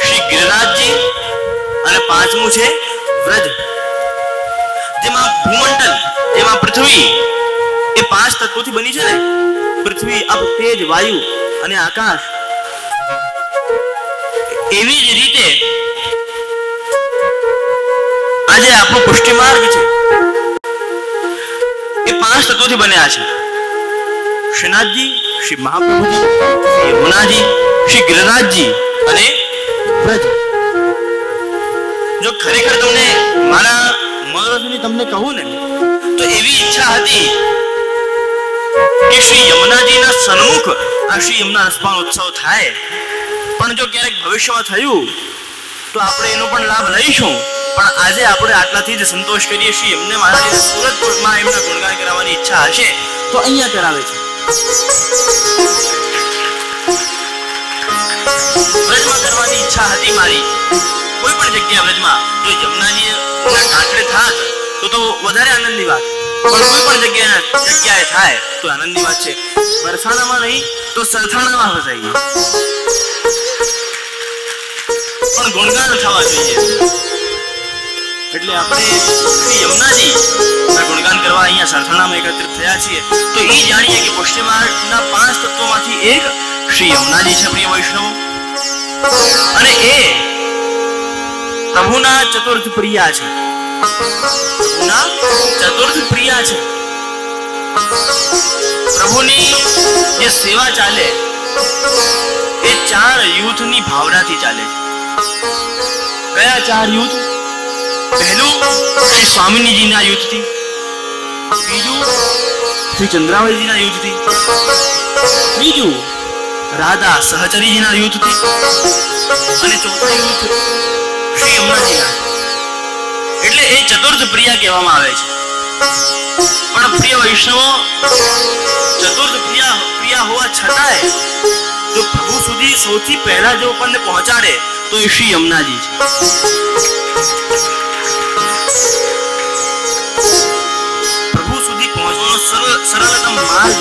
શ્રી ગિરિરાજજી અને 5મું છે વ્રજ. જેમાં ભૂમંડળ, જેમાં પૃથ્વી એ 5 તત્વોથી બની છે ને. પૃથ્વી, અપ, તેજ, વાયુ અને આકાશ. એવી જ રીતે આજે આપણો પુષ્ટિ માર્ગ છે એ 5 તત્વોથી બન્યા છે. શ્રીનાથજી, શ્રી મહાપ્રભુજી, શ્રી યમુનાજી, શ્રી ગિરિરાજજી અને વ્રજ. જો ખરેખર તમને મારા મનોરથની તમને કહું ને તો એવી ઈચ્છા હતી કે શ્રી યમુનાજીના સન્મુખ આ શ્રી યમુના રસપાન ઉત્સવ થાય, પણ જો ક્યારેક ભવિષ્યમાં થયું તો આપણે એનો પણ લાભ લઈશું. પણ આજે આપણે આટલાથી જ સંતોષ કરીએ. શ્રી યમુના મહારાજને સુરતમાં એમના ગુણગાન કરાવવાની ઈચ્છા હશે તો અહીંયા કરાવે છે. વ્રજમાં કરવાની ઈચ્છા હતી મારી, કોઈ પણ જગ્યા વ્રજમાં. જો યમુનાજીના કાંઠે થાત તો વધારે આનંદની વાત, પણ કોઈ પણ જગ્યાએ થાય તો આનંદની વાત છે. વરસાણામાં નહીં તો સરથાણામાં ફસાઈએ, પણ ગુણગાન થવા જોઈએ. એટલે આપણે શ્રી યમુનાજી ના ગુણગાન કરવા અહીંયા સરથાણામાં એકત્રિત થયા છીએ. તો એ જાણીએ કે પુષ્ટિ માર્ગના 5 તત્વોમાંથી એક શ્રી યમુનાજી છે પ્રિય વૈષ્ણવ. અને એ પ્રભુના ચતુર્થ પ્રિયા છે. પ્રભુના ચતુર્થ પ્રિયા છે. પ્રભુની જે સેવા ચાલે એ 4 યુથની ભાવનાથી ચાલે છે. કયા 4 યુથ? પહેલું શ્રી સ્વામિનીજીના યુથથી, બીજું શ્રી ચંદ્રાવલીજીના યુદ્ધથી, ત્રીજું રાધા સહચરીજીના યુદ્ધથી, અને ચોથું યુદ્ધ શ્રી યમુનાજીના. એટલે એ ચતુર્થ પ્રિયા કહેવામાં આવે છે. પણ પ્રિય વૈષ્ણવો, ચતુર્થ પ્રિયા હોવા છતાંય જો પ્રભુ સુધી સૌથી પહેલા જો આપણને પહોંચાડે તો એ શ્રી યમુનાજી છે. પ્રભુ સુધી પહોંચવાનો સરળતમ માર્ગ,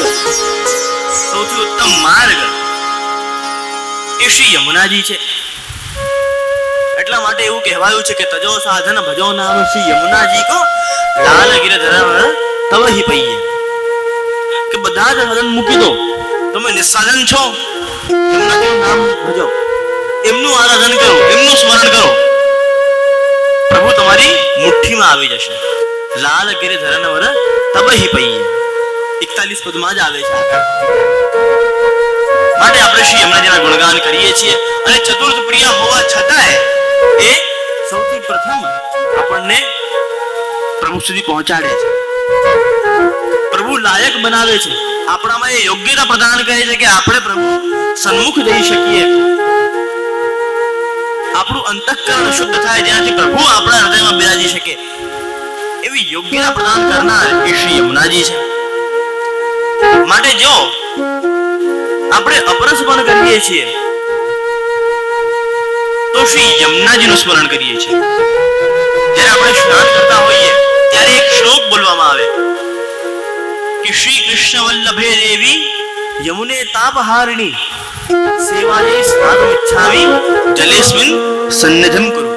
સૌથી ઉત્તમ માર્ગ એ શ્રી યમુનાજી છે. એટલા માટે એવું કહેવાયું છે કે તજો સાધન ભજો નામ શ્રી યમુનાજી કો લાલ ગિરધર તવ હી પૈયે. કે બધા જ સાધન મૂકી દો, તમે નિસ્સાધન છો, યમુનાજીનું નામ ભજો, એમનું આરાધન કરો, એમનું સ્મરણ કરો, પ્રભુ તમારી મુઠ્ઠીમાં આવી જશે. લાલ ગિરધર નવર તબ હી પૈયે 41 પદમાં જ આવે છે. માટે આપણે શ્રી યમુનાજીના ગુણગાન કરીએ છીએ. અને ચતુર્થ પ્રિયા હોવા છતાંય એ સૌથી પ્રથમ આપણને પ્રભુ સુધી પહોંચાડે છે, પ્રભુ લાયક બનાવે છે, આપણામાં એ યોગ્યતા પ્રદાન કરે છે કે આપણે પ્રભુ સન્મુખ જઈ શકીએ, આપણું અંતઃકરણ શુદ્ધ થાય, જેનાથી પ્રભુ આપણા હૃદયમાં બિરાજી શકે, એવી યોગ્યતા પ્રદાન કરનાર એ શ્રી યમુનાજી છે. માટે જો આપણે અપરસ્મરણ કરીએ છીએ તો શ્રી યમુનાજીનું સ્મરણ કરીએ છીએ. જ્યારે આપણે સ્નાન કરતા હોઈએ ત્યારે એક શ્લોક બોલવામાં આવે કે શ્રી કૃષ્ણ વલ્લભે દેવી યમુને તાપહારિણી સેવાલે સ્નાનમ ઇચ્છામિ જલેસ્મિન સન્નિધિમ કુરુ.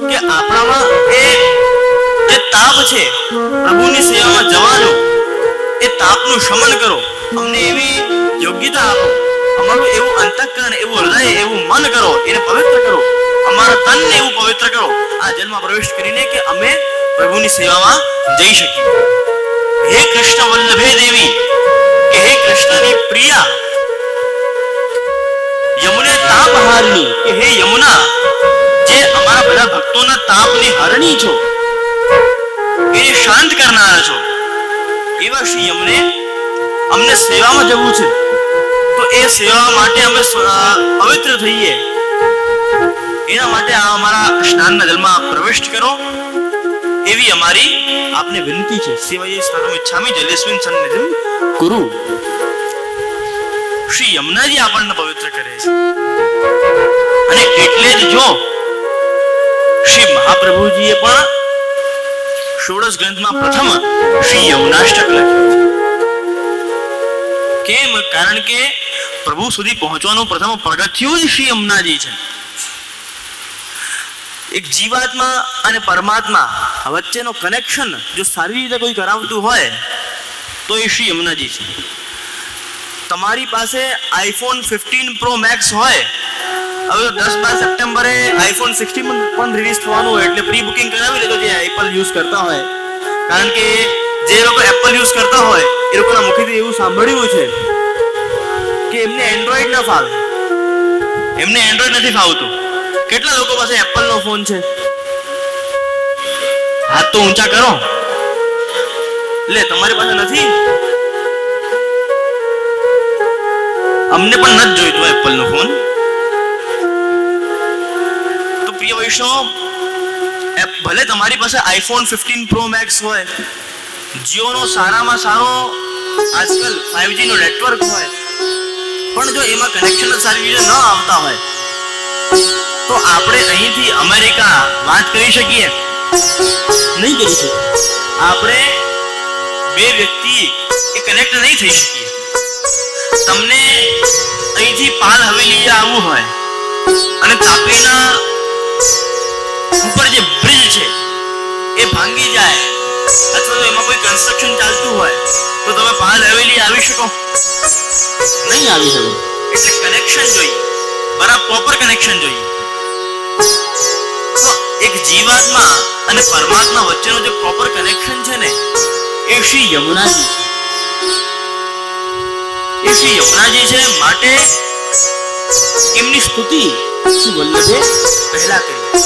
કે આપણામાં એ જે તાપ છે, પ્રભુની સેવામાં જવાનો એ તાપનું શમન કરો, અમને એવી યોગ્યતા આપો, અમારું એવું અંતઃકરણ, એવું હૃદય, એવું મન કરો, એને પવિત્ર કરો, અમારા તનને એવું પવિત્ર કરો આ જન્મમાં પ્રવેશ કરીને કે અમે પ્રભુની સેવામાં જઈ શકીએ. હે કૃષ્ણ વલ્લભે દેવી, કે હે કૃષ્ણની પ્રિયા, યમુને તાપહારિણી, કે હે યમુના જે અમારા બધા ભક્તોના તાપની હરણી છો, એને શાંત કરનારા છો, એવા શ્રી યમુને અમને સેવામાં જવું છે, તો એ સેવા માટે અમે પવિત્ર થઈએ, એના માટે આ અમારા સ્નાનના જલમાં પ્રવિષ્ટ કરો, એવી અમારી આપને વિનંતી છે. સેવાય સ્નાનમ ઇચ્છામિ જલેસ્મિન સન્નિધિમ કુરુ. શ્રી યમુનાજી આપણને પવિત્ર કરે છે. અને એટલે જ જો શ્રી મહાપ્રભુજીએ પણ ષોડશ ગ્રંથમાં પ્રથમ શ્રી યમુનાષ્ટક લખ્યું છે. કેમ? કારણ કે પ્રભુ સુધી પહોંચવાનું પ્રથમ પગથિયું જ શ્રી યમુનાજી છે. એક જીવાત્મા અને પરમાત્મા વચ્ચેનો કનેક્શન જો સારી રીતે કોઈ કરાવતું હોય તો એ શ્રી યમુનાજી છે. તમારી પાસે આઈફોન 15 પ્રો મેક્સ હોય, હવે 10-12 સપ્ટેમ્બરે આઈફોન 16 પણ રિલીઝ થવાનું હોય, એટલે પ્રી બુકિંગ કરાવી લેજો જે એપલ યુઝ કરતા હોય. કારણ કે જે લોકો એપલ યુઝ કરતા હોય એ લોકોના મુખેથી એવું સાંભળ્યું છે કે એમને એન્ડ્રોઈડ ન ફાવે, એમને એન્ડ્રોઈડ નથી ફાવતું. કેટલા લોકો પાસે એપલ નો ફોન છે? હાથ તો ઊંચા કરો. લે, તમારી પાસે નથી? અમને પણ નથી જોઈતો એપલ નો ફોન. તો પ્રિય વૈષ્ણવ, ભલે તમારી પાસે આઈફોન 15 પ્રો મેક્સ હોય, જીઓ નો સારામાં સારો આજકાલ 5G નો નેટવર્ક હોય, પણ જો એમાં કનેક્શન સારી રીતે ન આવતા હોય તો આપણે અહીંથી અમેરિકા વાત કરી શકીએ? નહીં કરી શકીએ. આપણે બે વ્યક્તિ એ કનેક્ટ નહીં થઈ શકીએ. તમને અહીંથી પાલ હવેલી આવવું હોય અને તાપીના ઉપર જે બ્રિજ છે એ ભાંગી જાય અથવા એમાં કોઈ કન્સ્ટ્રક્શન ચાલતું હોય તો તમે પાલ હવેલી આવી શકો? નહીં આવી શકો. એટલે કનેક્શન જોઈએ, બરાબર પ્રોપર કનેક્શન જોઈએ. તો એક જીવાત્મા અને પરમાત્મા વચ્ચેનો જે પ્રોપર કનેક્શન છે ને, એ શ્રી યમુનાજી, એ શ્રી યમુનાજી છે. માટે એમની સ્તુતિ શ્રી વલ્લભે પહેલા કરી.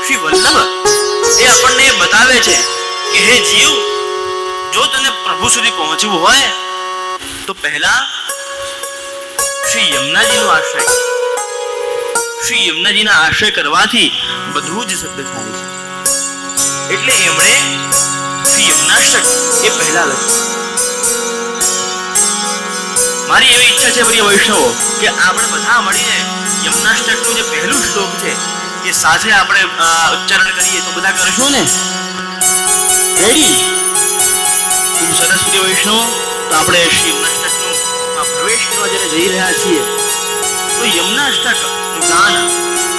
શ્રી વલ્લભ એ આપણને બતાવે છે કે હે જીવ, જો તને પ્રભુ સુધી પહોંચવું હોય તો પહેલા શ્રી યમુનાજીનો આશ્રય, શ્રી યમુનાજીના આશ્રય કરવાથી બધું જ સિદ્ધ થાય છે. એટલે એમણે શ્રી યમુનાષ્ટક એ પહેલા લખ્યું. મારી એવી ઈચ્છા છે પ્રિય વૈષ્ણવો કે આપણે બધા મળીને યમુનાષ્ટકનું જે પહેલું શ્લોક છે એ સાથે આપણે ઉચ્ચારણ કરીએ તો બધા કરશું ને? રેડી? ખૂબ સરસ પ્રિય વૈષ્ણવો. તો આપણે શ્રી યમુનાષ્ટકનું પ્રવેશ કરવા જ્યારે જઈ રહ્યા છીએ તો યમુનાષ્ટકનું ગાન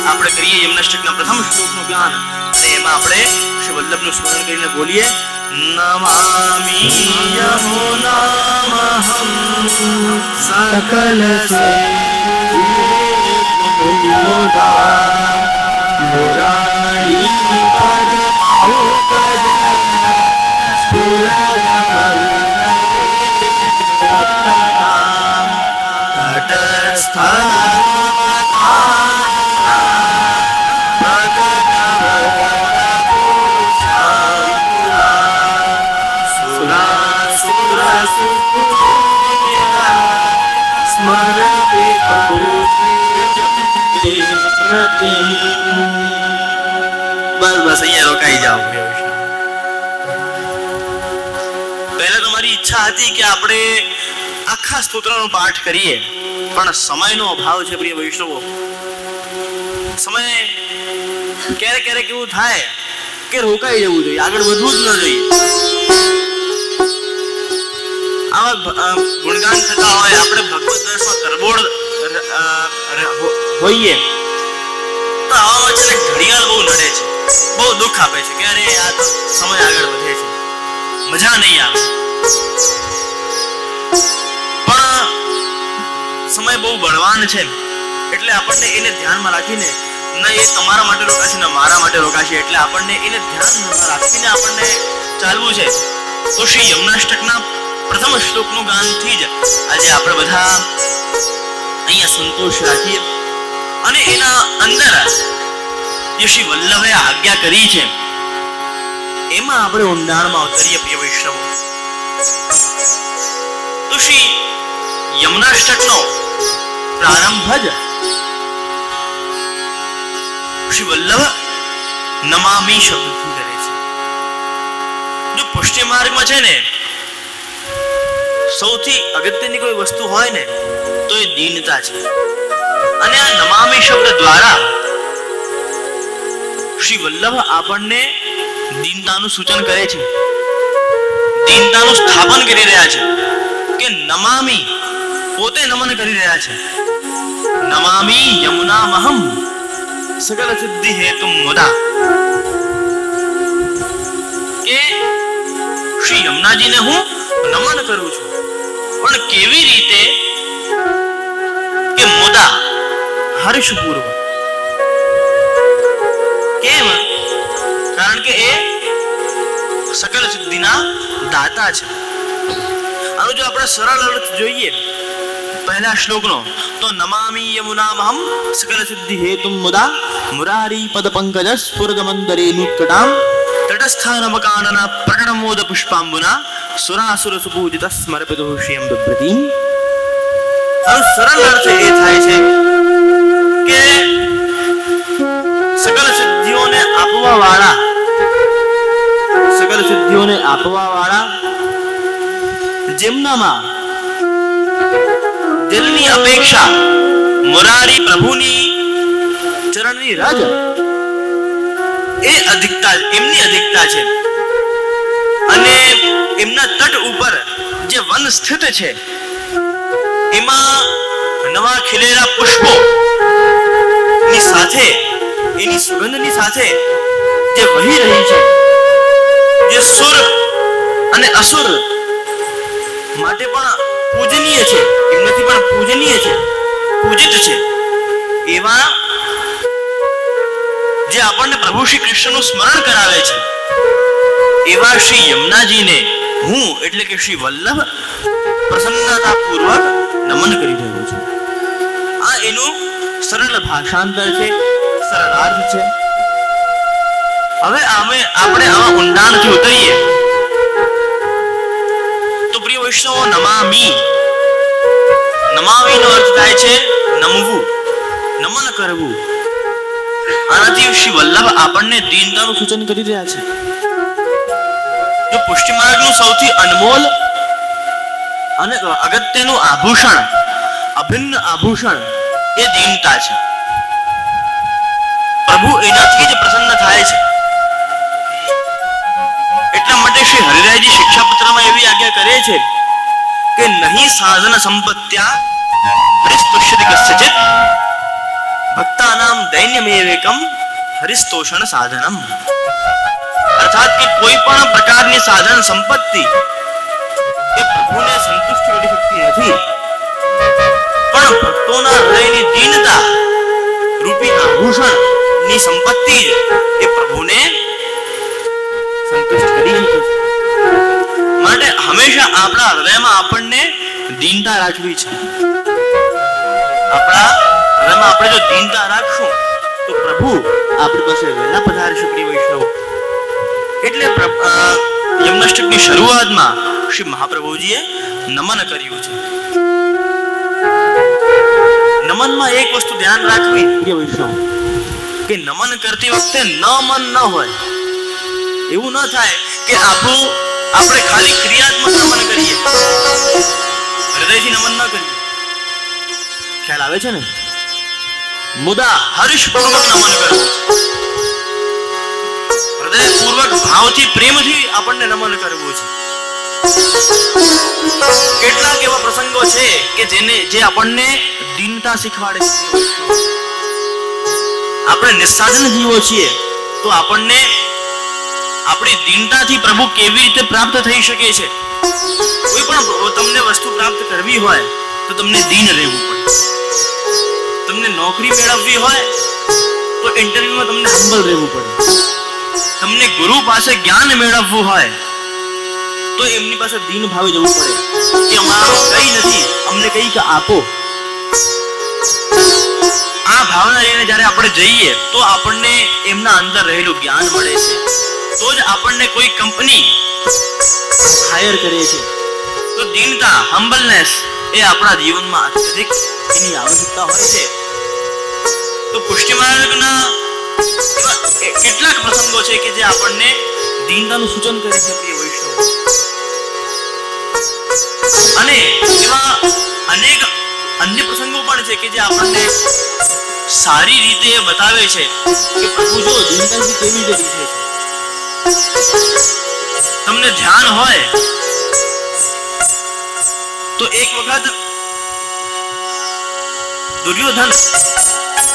આપણે કરીએ. યમુનાષ્ટકના પ્રથમ શ્લોકનું ગાન અને એમાં આપણે શ્રી વલ્લભનું સ્મરણ કરીને બોલીએ નમામિ યમુનામહં सकल से मुरारी पद બસ અહીંયા રોકાઈ જાઓ. પહેલા તો મારી ઈચ્છા હતી કે આપણે આખા સ્તોત્રનો પાઠ કરીએ, પણ સમયનો અભાવ છે પ્રિય વૈષ્ણવો. સમય ક્યારેક ક્યારેક એવું થાય કે રોકાઈ જવું જોઈએ, આગળ વધવું જ ન જોઈએ. આવા ગુણગાન થતા હોય, આપણે ભગવત દર્શમાં તરબોળ હોઈએ તો આવામાં છે ને ઘડિયાળ બહુ નડે છે, બહુ દુઃખ આપે છે કે અરે આ તો સમય આગળ વધે છે, મજા નહીં આવે. પણ સમય બહુ બળવાન છે એટલે આપણને એને ધ્યાનમાં રાખીને, ના એ તમારા માટે રોકાશે ને મારા માટે રોકાશે, એટલે આપણને એને ધ્યાનમાં રાખીને આપણને ચાલવું છે. તો શ્રી યમુનાષ્ટકના પ્રથમ શ્લોકનું ગાનથી જ આજે આપણે બધા અહીંયા સંતોષ રાખીએ અને એના અંદર જે શ્રી વલ્લભે આજ્ઞા કરી છે એમાં આપણે ઊંડાણમાં ઉતરીએ પ્રિય વૈષ્ણવો. તો શ્રી યમુનાષ્ટકનો પ્રારંભ જ શ્રી વલ્લભ નમામિ શબ્દથી કરે છે. જો પુષ્ટિ માર્ગમાં છે ને સૌથી અગત્યની કોઈ વસ્તુ હોય ને તો એ દીનતા છે. અને આ નમામિ શબ્દ દ્વારા શ્રી વલ્લભ આપણને દીનતાનું સૂચન કરે છે, દીનતાનું સ્થાપન કરી રહ્યા છે કે નમામિ, પોતે નમન કરી રહ્યા છે. નમામિ યમુનામહં સકલ સિદ્ધિ હેતુ મુદા, કે શ્રી યમુનાજીને હું નમન કરું છું, પણ કેવી રીતે કે મુદા, હર્ષપૂર્વક. કેમ? કારણ કે એ સકલ સિદ્ધિના દાતા છે. આનો જો આપણે સરળ અર્થ જોઈએ પહેલા શ્લોકનો તો નમામિ યમુનામહં સકલ સિદ્ધિ હેતુ મુદા મુરારી પદ પંકજ સ્ફુરદ મંદરે નુત્કટામ તટસ્થાનમકાનન પ્રકટમોદ પુષ્પાંબુના સુરાસુર સુપૂજિત સ્મર્પિતો શ્રિયમ બિભ્રતિમ. આનો સરળ અર્થ એ થાય છે કે સકલ સિદ્ધિઓને આપવા વાળા, સકલ સિદ્ધિઓને આપવા વાળા જેમનામાં દિલની અપેક્ષા મુરારી પ્રભુની ચરણની રજ એ અધિકતા, એમની અધિકતા છે. અને એમના તટ ઉપર જે વન સ્થિત છે એમાં નવા ખીલેલા પુષ્પો ની સાથે, એની સુગંધની સાથે જે વહી રહી છે, જે સુર અને અસુર માટે પણ પૂજનીય છે, એમનાથી પણ પૂજનીય છે, પૂજિત છે, એવા જે આપણને પ્રભુ શ્રી કૃષ્ણનું સ્મરણ કરાવે છે એવા શ્રી યમુનાજીને હું એટલે કે શ્રી વલ્લભ પ્રસન્નતાપૂર્વક નમન કરી રહ્યો છું. આ એનું સરળ ભાષાંતર છે, સરળ અર્થ છે. હવે આપણે આવા ઊંડાણથી ઉતરીએ તો પ્રિય વૈષ્ણવો, નમામી નો અર્થ થાય છે નમવું, નમન કરવું. આનાથી શ્રી વલ્લભ આપણને દીનતાનું સૂચન કરી રહ્યા છે. જો પુષ્ટિ માર્ગનું સૌથી અનમોલ અને અગત્યનું આભૂષણ, અભિન્ન આભૂષણ એ દીનતા છે. પ્રભુ એનાથી જ પ્રસન્ન થાય છે. એટલા માટે શ્રી હરિરાયજી શિક્ષાપત્રમાં એવી આજ્ઞા કરે છે કે નહીં સાધન સંપત્ત્યા હરિસ્તુષ્યતિ કસ્યચિત ભક્તાનામ દૈન્યમેવેકમ હરિસ્તોષણ સાધનમ. અર્થાત કે કોઈ પણ પ્રકારની સાધન સંપત્તિ એ પ્રભુને સંતુષ્ટ કરી શકતી નથી, પણ ભક્તોના હૃદયની દીનતા રૂપી આભૂષણ ની સંપત્તિ એ પ્રભુને સંતુષ્ટ કરી શકે છે. માટે હંમેશા આપણા હૃદયમાં આપણને દીનતા રાખવી છે. આપણા હૃદયમાં આપણે જો દીનતા રાખશું તો પ્રભુ આપણી પાસે વહેલા પધારશે. પ્રિય વૈષ્ણવ, એટલે યમનાષ્ટકની શરૂઆતમાં શ્રી મહાપ્રભુજીએ નમન કર્યું છે. નમનમાં એક વસ્તુ ધ્યાન રાખવી પ્રિય વૈષ્ણવ, કે નમન કરતી વખતે ન મન ન હોય. એવું ન થાય કે આપણે ખાલી ક્રિયાત્મક નમન કરીએ, હૃદયથી નમન ન કરીએ. ખ્યાલ આવે છે ને? મુદા હર્ષપૂર્વક નમન કરવું, હૃદયપૂર્વક ભાવથી પ્રેમથી આપણને નમન કરવું છે. કેટલાક એવા પ્રસંગો છે કે જે આપણને દીનતા શીખવાડે છે. આપણે નિસ્સાધન જીવો છીએ તો આપણને આપણી દીનતાથી પ્રભુ કેવી રીતે પ્રાપ્ત થઈ શકે છે. કોઈ પણ તમને વસ્તુ પ્રાપ્ત કરવી હોય તો તમને દીન રહેવું પડે. તમને નોકરી મેળવવી હોય તો ઇન્ટરવ્યુમાં તમને હમ્બલ રહેવું પડે. તમને ગુરુ પાસે જ્ઞાન મેળવવું હોય તો એમની પાસે દીન ભાવે જવું પડે કે અમારું કઈ નથી, અમને કંઈક આપો. આ ભાવના લઈને જ્યારે આપણે જઈએ તો આપણને એમના અંદર રહેલું જ્ઞાન મળે છે. તો જ આપણને કોઈ કંપની હાયર કરે છે. તો દીનતા, હમ્બલનેસ એ આપણા જીવનમાં અત્યધિક એની આવશ્યકતા હોય છે. તો પુષ્ટિ માર્ગના કેટલાક પ્રસંગો છે કે જે આપણને દીનતાનું સૂચન કરે છે પ્રિય વૈષ્ણવ. અને એવા અનેક અન્ય પ્રસંગો પણ છે કે જે આપણને સારી રીતે બતાવે છે કે પ્રભુ જો દીનતાથી કેવી રીતે દીધે છે. તમને ધ્યાન હોય તો એક વખત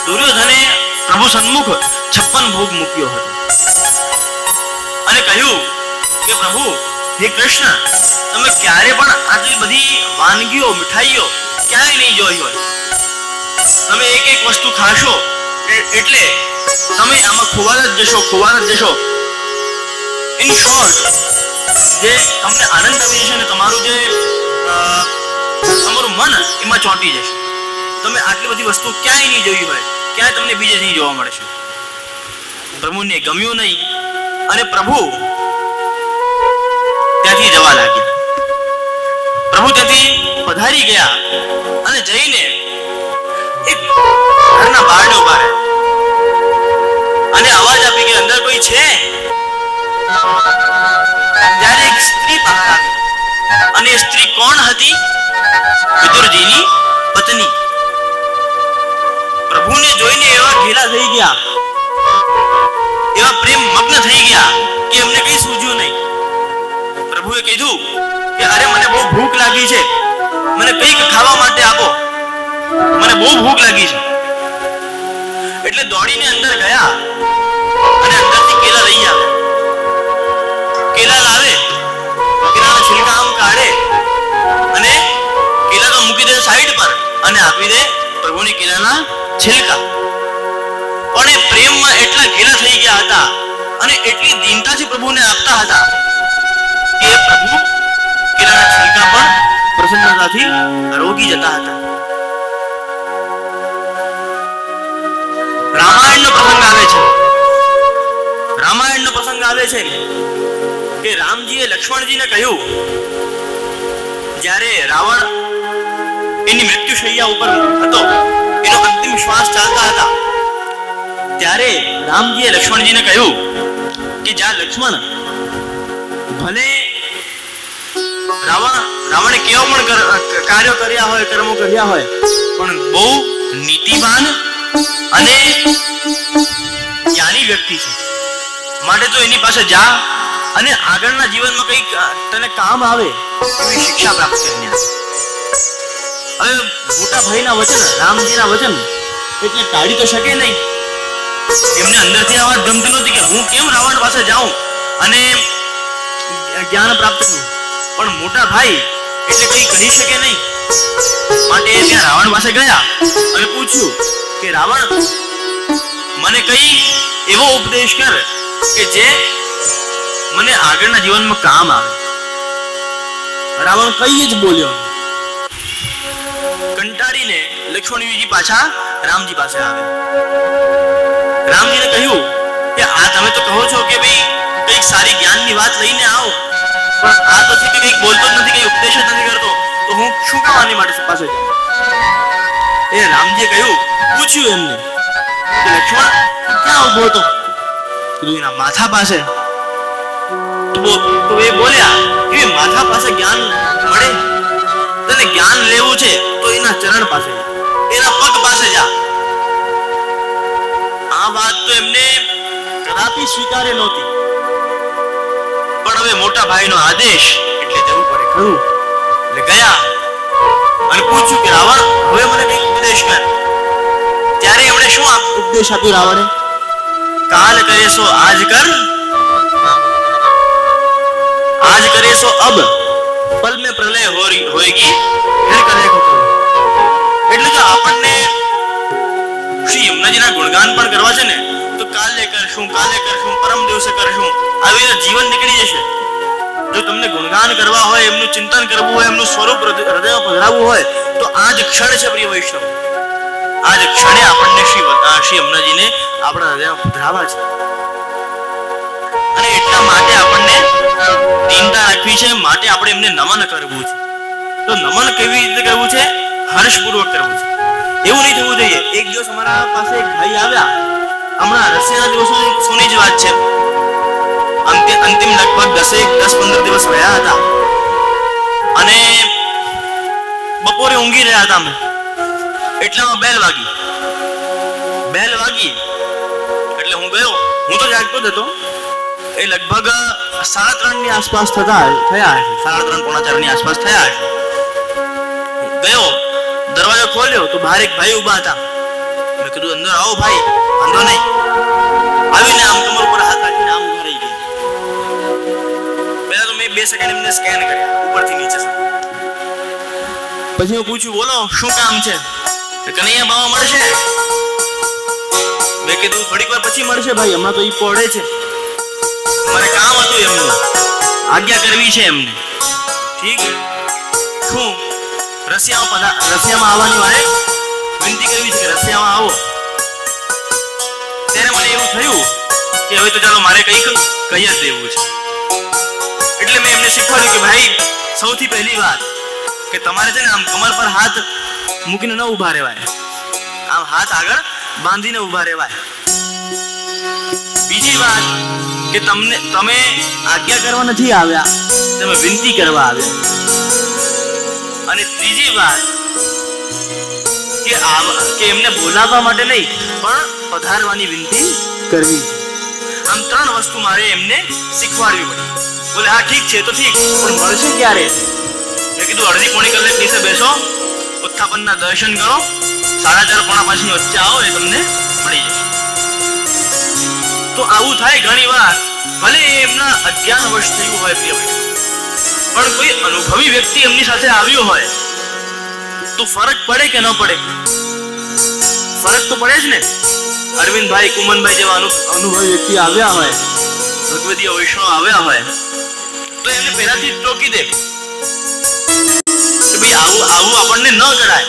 દુર્યોધને પ્રભુ સન્મુખ 56 ભોગ મૂક્યો હતો અને કહ્યું કે પ્રભુ, હે કૃષ્ણ, તમે ક્યારે પણ આટલી બધી વાનગીઓ, મીઠાઈઓ ક્યાંય નહીં જોઈ હોય. તમે એક એક વસ્તુ ખાશો એટલે તમે આમાં ખોવાના જ જશો. ઇન શોર્ટ, જે તમને આનંદ આવી જશે ને તમારું મન એમાં ચોંટી જશે. તમે આટલી બધી વસ્તુ ક્યાંય નહીં જોઈ હોય, ક્યાંય તમને બીજે નહીં જોવા મળશે. પ્રભુને ગમ્યું નહીં અને પ્રભુ ત્યાંથી જવા લાગ્યા. પ્રભુ ત્યાંથી પધારી ગયા અને જઈને એક ઘરના બહારને ઉભા રહ્યા અને અવાજ આપી કે અંદર કોઈ છે. ત્યારે એક સ્ત્રી બહાર આવી અને એ સ્ત્રી કોણ હતી? વિદુરજીની પત્ની. પ્રભુને જોઈને એવા ઘેલા થઈ ગયા, એવા પ્રેમ મગ્ન થઈ ગયા કે એમને કઈ સૂઝ્યું નહીં. પ્રભુએ કીધું કે અરે, મને બહુ ભૂખ લાગી છે, મને કંઈક ખાવા માટે આપો, મને બહુ ભૂખ લાગી છે. એટલે દોડીને અંદર ગયા અને અંદરથી કેલા લઈ આવ્યા. કેલા લાવે, કેલાના છિલકા આમ કાઢે અને કેલા તો મૂકી દે સાઈડ પર અને આપી દે પ્રભુની કેલાના છિલકા. પણ એ પ્રેમમાં એટલા ઘેલા થઈ ગયા હતા અને એટલી દીનતાથી પ્રભુને આપતા હતા કે પ્રભુ કેલાના છિલકા પણ પ્રસન્નતાથી રોગી જતા હતા. રામાયણનો પ્રસંગ આવે છે. રામાયણનો આવે છે કે રામજીએ લક્ષ્મણજીને કહ્યું, જ્યારે રાવણ એની મૃત્યુશૈયા ઉપર હતો, એનો અંતિમ શ્વાસ ચાલતા હતા, ત્યારે રામજીએ લક્ષ્મણજીને કહ્યું કે જા લક્ષ્મણ, ભલે રાવણે કેવો પણ કાર્યો કર્યા હોય, કર્મો કર્યા હોય, પણ બહુ નીતિવાન અને જ્ઞાની વ્યક્તિ છે, માટે તો એની પાસે જા અને આગળના જીવનમાં કંઈક તને કામ આવે એવી શિક્ષા પ્રાપ્ત કરીને. હવે મોટા ભાઈના વચન, રામજીના વચન એટલે ટાળી તો શકે નહીં. એમને અંદરથી આ વાત ગમતી નહોતી કે હું કેમ રાવણ પાસે જાઉં અને જ્ઞાન પ્રાપ્ત કરું, પણ મોટા ભાઈ એટલે કંઈ કહી શકે નહીં. માટે ત્યાં રાવણ પાસે ગયા અને પૂછ્યું કે રાવણ, મને કઈ એવો ઉપદેશ કર કે જે મને આગળના જીવનમાં કામ આવે. રાવણ કઈ જ બોલ્યો. કંટાળીને લક્ષ્મણજી પાછા રામજી પાસે આવે. રામજીને કહ્યું કે આ તમે તો કહો છો કે ભાઈ કંઈક સારી જ્ઞાનની વાત લઈને આવો, પણ આ તો છે કે કંઈક બોલતો જ નથી, કંઈ ઉપદેશ જ નથી કરતો, તો હું શું કામ આની માટે પાસે જાઉં? એ રામજીએ કહ્યું, પૂછ્યું એમને કે લક્ષ્મણ ક્યાં ઉભો હતો? કીધું એના માથા પાસે. તો એ બોલ્યા કે માથા પાસે જ્ઞાન મળે, તને જ્ઞાન લેવું છે તો એના ચરણ પાસે જા, એના પગ પાસે જા. આ વાત તો એમને કદાપી સ્વીકારે નહોતી, પણ હવે મોટા ભાઈનો આદેશ એટલે જવું પડે ખરું. એટલે ગયા અને પૂછ્યું કે રાવણ, હવે મને કંઈક ઉપદેશ કર. ત્યારે એમણે શું ઉપદેશ આપ્યો રાવણે? કાલ કરે સો આજ કર, आज करे सो अब, पल में प्रलय होएगी, फिर करे को करो. એટલે જો આપણને શ્રી યમુનાજીના ગુણગાન પણ કરવા છે ને, તો કાલે કરશું, પરમ દિવસે કરશું, આવી રીતે જીવન નીકળી જશે. જો તમને ગુણગાન કરવા હોય, એમનું ચિંતન કરવું હોય, એમનું સ્વરૂપ હૃદયમાં પધરાવવું હોય, તો આ જ ક્ષણ છે પ્રિય વૈષ્ણવ. આ જ ક્ષણે આપણને શ્રી યમુનાજીને આપણા હૃદયમાં પધરાવા છે. અને એટલા માટે આપણને ચિંતા રાખવી છે, માટે આપણે એમને નમન કરવું છે. તો નમન કેવી રીતે કરવું છે? હર્ષપૂર્વક કરવું છે. એવું નહીં થવું જોઈએ. એક દિવસ અમારા પાસે એક ભાઈ આવ્યા, હમણાં રશિયાના દિવસોની જ વાત છે, અંતિમ લગભગ 10-15 દિવસ રહ્યા હતા, અને બપોરે ઊંઘી રહ્યા હતા અમે, એટલામાં બેલ વાગી એટલે હું ગયો. હું તો જાગતો જ હતો. એ લગભગ 3:30 ની આસપાસ થયા હશે, 3:30-4 ની આસપાસ થયા હશે. ગયો, દરવાજો ખોલ્યો તો બહાર એક ભાઈ ઉભા હતા. મેં કીધું અંદર આવો ભાઈ, વાંધો નહીં. આવીને આમ કમર ઉપર હાથ રાખીને આમ ઉભા રહી ગયા. પહેલા તો મેં 2 સેકન્ડ એમને સ્કેન કર્યા ઉપરથી નીચે સુધી. પછી હું પૂછ્યું, બોલો શું કામ છે? કનૈયા બાવા મળશે? મેં કીધું થોડીક વાર પછી મળશે ભાઈ, હમણાં તો ઈ પડે છે, મારે કામ હતું એમનું, આજ્ઞા કરવી છે એમને. ઠીક, શું રશિયામાં આવવાની વારે વિનંતી કરવી છે કે રશિયામાં આવો. ત્યારે મને એવું થયું કે હવે તો ચાલો મારે કંઈક કહી જ દેવું છે. એટલે મેં એમને શીખવાડ્યું કે ભાઈ, સૌથી પહેલી વાત કે તમારે છે ને આમ કમર પર હાથ મૂકીને ન ઊભા રહેવાય, આમ હાથ આગળ બાંધીને ઊભા રહેવાય. બીજી વાત કે તમે આજ્ઞા કરવા નથી આવ્યા, તમે વિનંતી કરવા આવ્યા. અને ત્રીજી વાત કે એમને બોલાવવા માટે નહીં, પણ પધારવાની વિનંતી કરવી. આમ 3 વસ્તુ મારે એમને શીખવાડવી પડી. બોલે હા ઠીક છે તો ઠીક, પણ મળશે ક્યારે? મેં કીધું અડધી પોણી કલાક નીચે બેસો, ઉત્થાપનના દર્શન કરો, 4:30-4:30 ની વચ્ચે આવો, એ તમને મળી જશે. તો આવું થાય ઘણી વાર, ભલે એમના અજ્ઞાનવશ થયું હોય પ્રિય ભાઈ, પણ કોઈ અનુભવી વ્યક્તિ એમની સાથે આવ્યો હોય તો ફરક પડે કે ન પડે? ફરક તો પડે જ ને. અરવિંદભાઈ, કુમનભાઈ જેવા અનુભવી વ્યક્તિ આવ્યા હોય, ભગવદીય વૈષ્ણવ આવ્યા હોય, તો એમને પહેલાથી ટોકી દે કે ભાઈ આવું આપણને ન કરાય.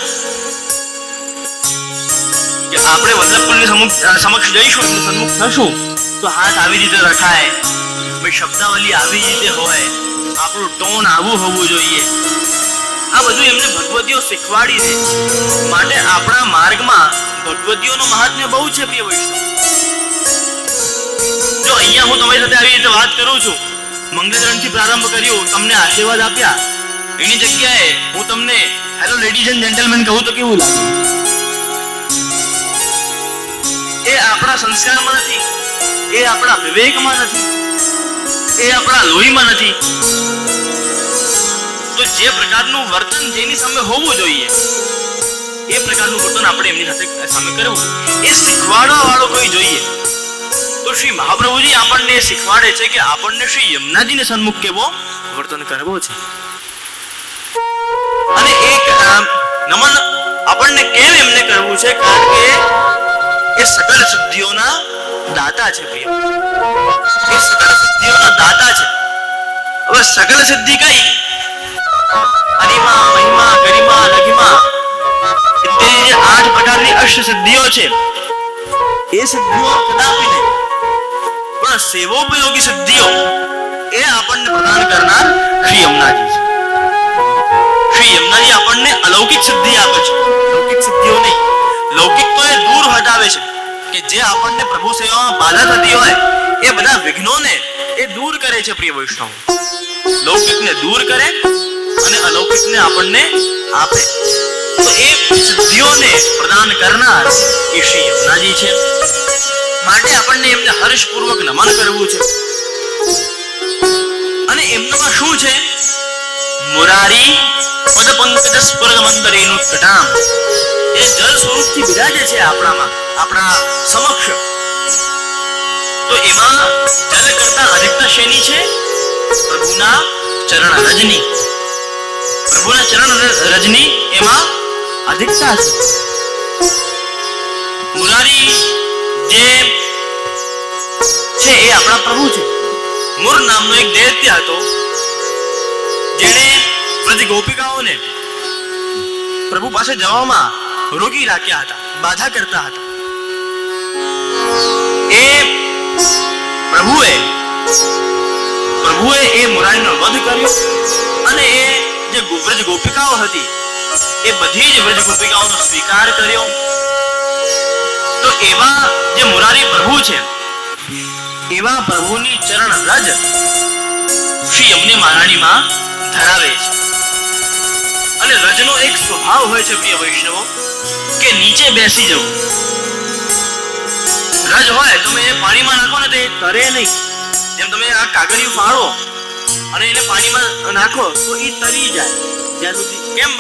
કે આપણે વલ્લભકુળની સમક્ષ જઈશું, એમનું સન્મુખ થશું, તો હાથ આવી રીતે રખાય, ભાઈ શબ્દાવલી આવી રીતે હોય, આપણું ટોન આવું હોવું જોઈએ. આ બધું એમને ભગવતીઓ શીખવાડી છે. માટે આપણા માર્ગમાં ભગવતીઓનું મહાત્મ્ય બહુ છે પ્રિય વૈષ્ણવ. જો અહીંયા હું તમારી સાથે આવી રીતે વાત કરું છું, મંગળચરણથી પ્રારંભ કર્યું, તમને આશીર્વાદ આપ્યા, એની જગ્યાએ હું તમને હેલો લેડીઝ એન્ડ જેન્ટલમેન કહું તો કેવું લાગે? એ આપણા સંસ્કારમાં નથી, એ આપણા વિવેકમાં નથી, એ આપણા લોહીમાં નથી. તો જે પ્રકારનું વર્તન જેની સામે હોવું જોઈએ એ પ્રકારનું વર્તન આપણે એમની સાથે સામે કરવું, એ શીખવાડવા વાળો કોઈ જોઈએ. તો શ્રી મહાપ્રભુજી આપણને શીખવાડે છે કે આપણને શ્રી યમુનાજીને સન્મુખ કેવો વર્તન કરવો છે. અને એક નમન આપણને કેમ એમને કરવું છે? કારણ કે એ સકલ સિદ્ધિઓના દાતા છે પ્રિય, એ સકલ સિદ્ધિઓના દાતા છે. હવે સકલ સિદ્ધિ કઈ? અરિમા, મહિમા, ગરિમા, લઘિમા ઇત્યાદિ જે 8 પ્રકારની અષ્ટ સિદ્ધિઓ છે, એ સિદ્ધિઓ કદાપી નહીં, પણ સેવોપયોગી સિદ્ધિઓ એ આપણને પ્રદાન કરનાર શ્રી યમુનાજી છે. શ્રી યમુનાજી આપણને અલૌકિક સિદ્ધિ આપે છે, લૌકિક સિદ્ધિઓ નહીં. લૌકિક તો એ દૂર હટાવે છે કે જે આપણને પ્રભુ સેવામાં બાધા થતી હોય એ બધા વિઘ્નોને એ દૂર કરે છે પ્રિય વૈષ્ણવ. લૌકિકને દૂર કરે અને અલૌકિકને આપણને આપે. તો એ સિદ્ધિઓને પ્રદાન કરનાર એ શ્રી યમુનાજી છે. માટે આપણને એમને હર્ષપૂર્વક નમન કરવું છે. અને એમનામાં શું છે? મુરારી પદ પંકજ સ્ફુરદ મંદરેનું કટામ, એ જળ સ્વરૂપથી બિરાજે છે આપણામાં, આપણા સમક્ષ. તો એમાં જલ કરતા અધિકતા શેની છે? પ્રભુના ચરણ રજની. પ્રભુના ચરણ રજની એમાં અધિકતા છે. મુરારી જે છે એ આપણા પ્રભુ છે. મુર નામનો એક દૈત્ય હતો જેણે વ્રજ ગોપિકાઓને પ્રભુ પાસે જવામાં રોકી રાખ્યા હતા, બાધા કરતા હતા. એ પ્રભુએ એ મુરારીનો વધ કર્યો અને એ જે વ્રજ ગોપિકાઓ હતી એ બધી જ વ્રજ ગોપિકાઓનો સ્વીકાર કર્યો. તો એવા જે મુરારી પ્રભુ છે, એવા પ્રભુની ચરણ રજ શ્રી યમુને મહારાણીમાં ધરાવે છે. અને રજનો એક સ્વભાવ હોય છે પ્રિય વૈષ્ણવો કે નીચે બેસી જવું. રજ હોય તમે એ પાણીમાં નાખો ને તો એ તરે નહીં. જેમ તમે આ કાગળિયું ફાળો અને એને પાણીમાં નાખો તો એ તરી જાય. જ્યાં સુધી કેમ?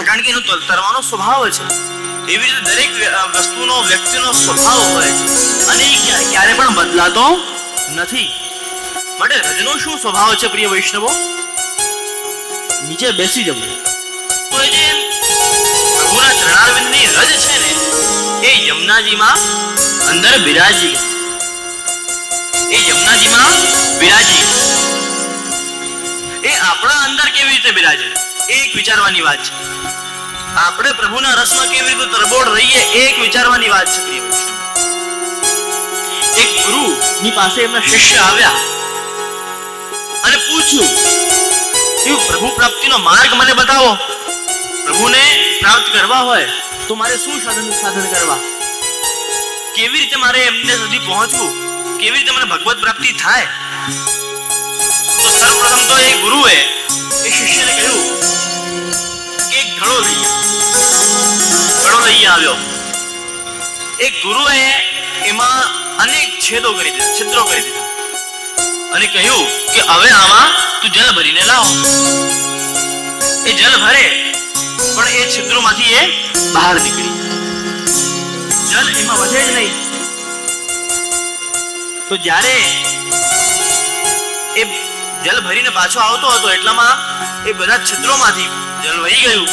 કારણ કે એનો તરવાનો સ્વભાવ છે. એવી રીતે દરેક વસ્તુનો, વ્યક્તિનો સ્વભાવ હોય છે અને એ ક્યારે પણ બદલાતો નથી. માટે રજનો શું સ્વભાવ છે પ્રિય વૈષ્ણવો? નીચે બેસી જવું. તો એ જે પ્રભુના ચરણારવિંદની રજ છે ને એ યમુનાજીમાં અંદર બિરાજી ગઈ. એ યમુનાજીમાં બિરાજી ગઈ. એ આપણા અંદર કેવી રીતે બિરાજે એ એક વિચારવાની વાત છે. આપણે પ્રભુના રસમાં કેવી રીતે તરબોળ રહીએ એ એક વિચારવાની વાત છે પ્રિય વૈષ્ણવ. એક ગુરુની પાસે એમના શિષ્ય આવ્યા અને પૂછ્યું કે પ્રભુ પ્રાપ્તિનો માર્ગ મને બતાવો. પ્રભુને પ્રાપ્ત કરવા હોય તો મારે શું સાધન કરવા? કેવી રીતે મારે એમને સુધી પહોંચવું? કેવી રીતે મને ભગવત પ્રાપ્તિ થાય? તો સર્વપ્રથમ તો એ ગુરુએ એ શિષ્યને કહ્યું કે એક ઘડો લઈ આવ્યો. એક ગુરુએ એમાં અનેક છિદ્રો કરી દીધા અને કહ્યું કે હવે આમાં તું જલ ભરીને લાવ. એ જલ ભરે પણ એ છિદ્રોમાંથી એ બહાર નીકળી, જલ એમાં વધે જ નહીં. તો જ્યારે એ જલ ભરીને પાછો આવતો હતો એટલામાં એ બધા છિદ્રોમાંથી જલ વહી ગયું,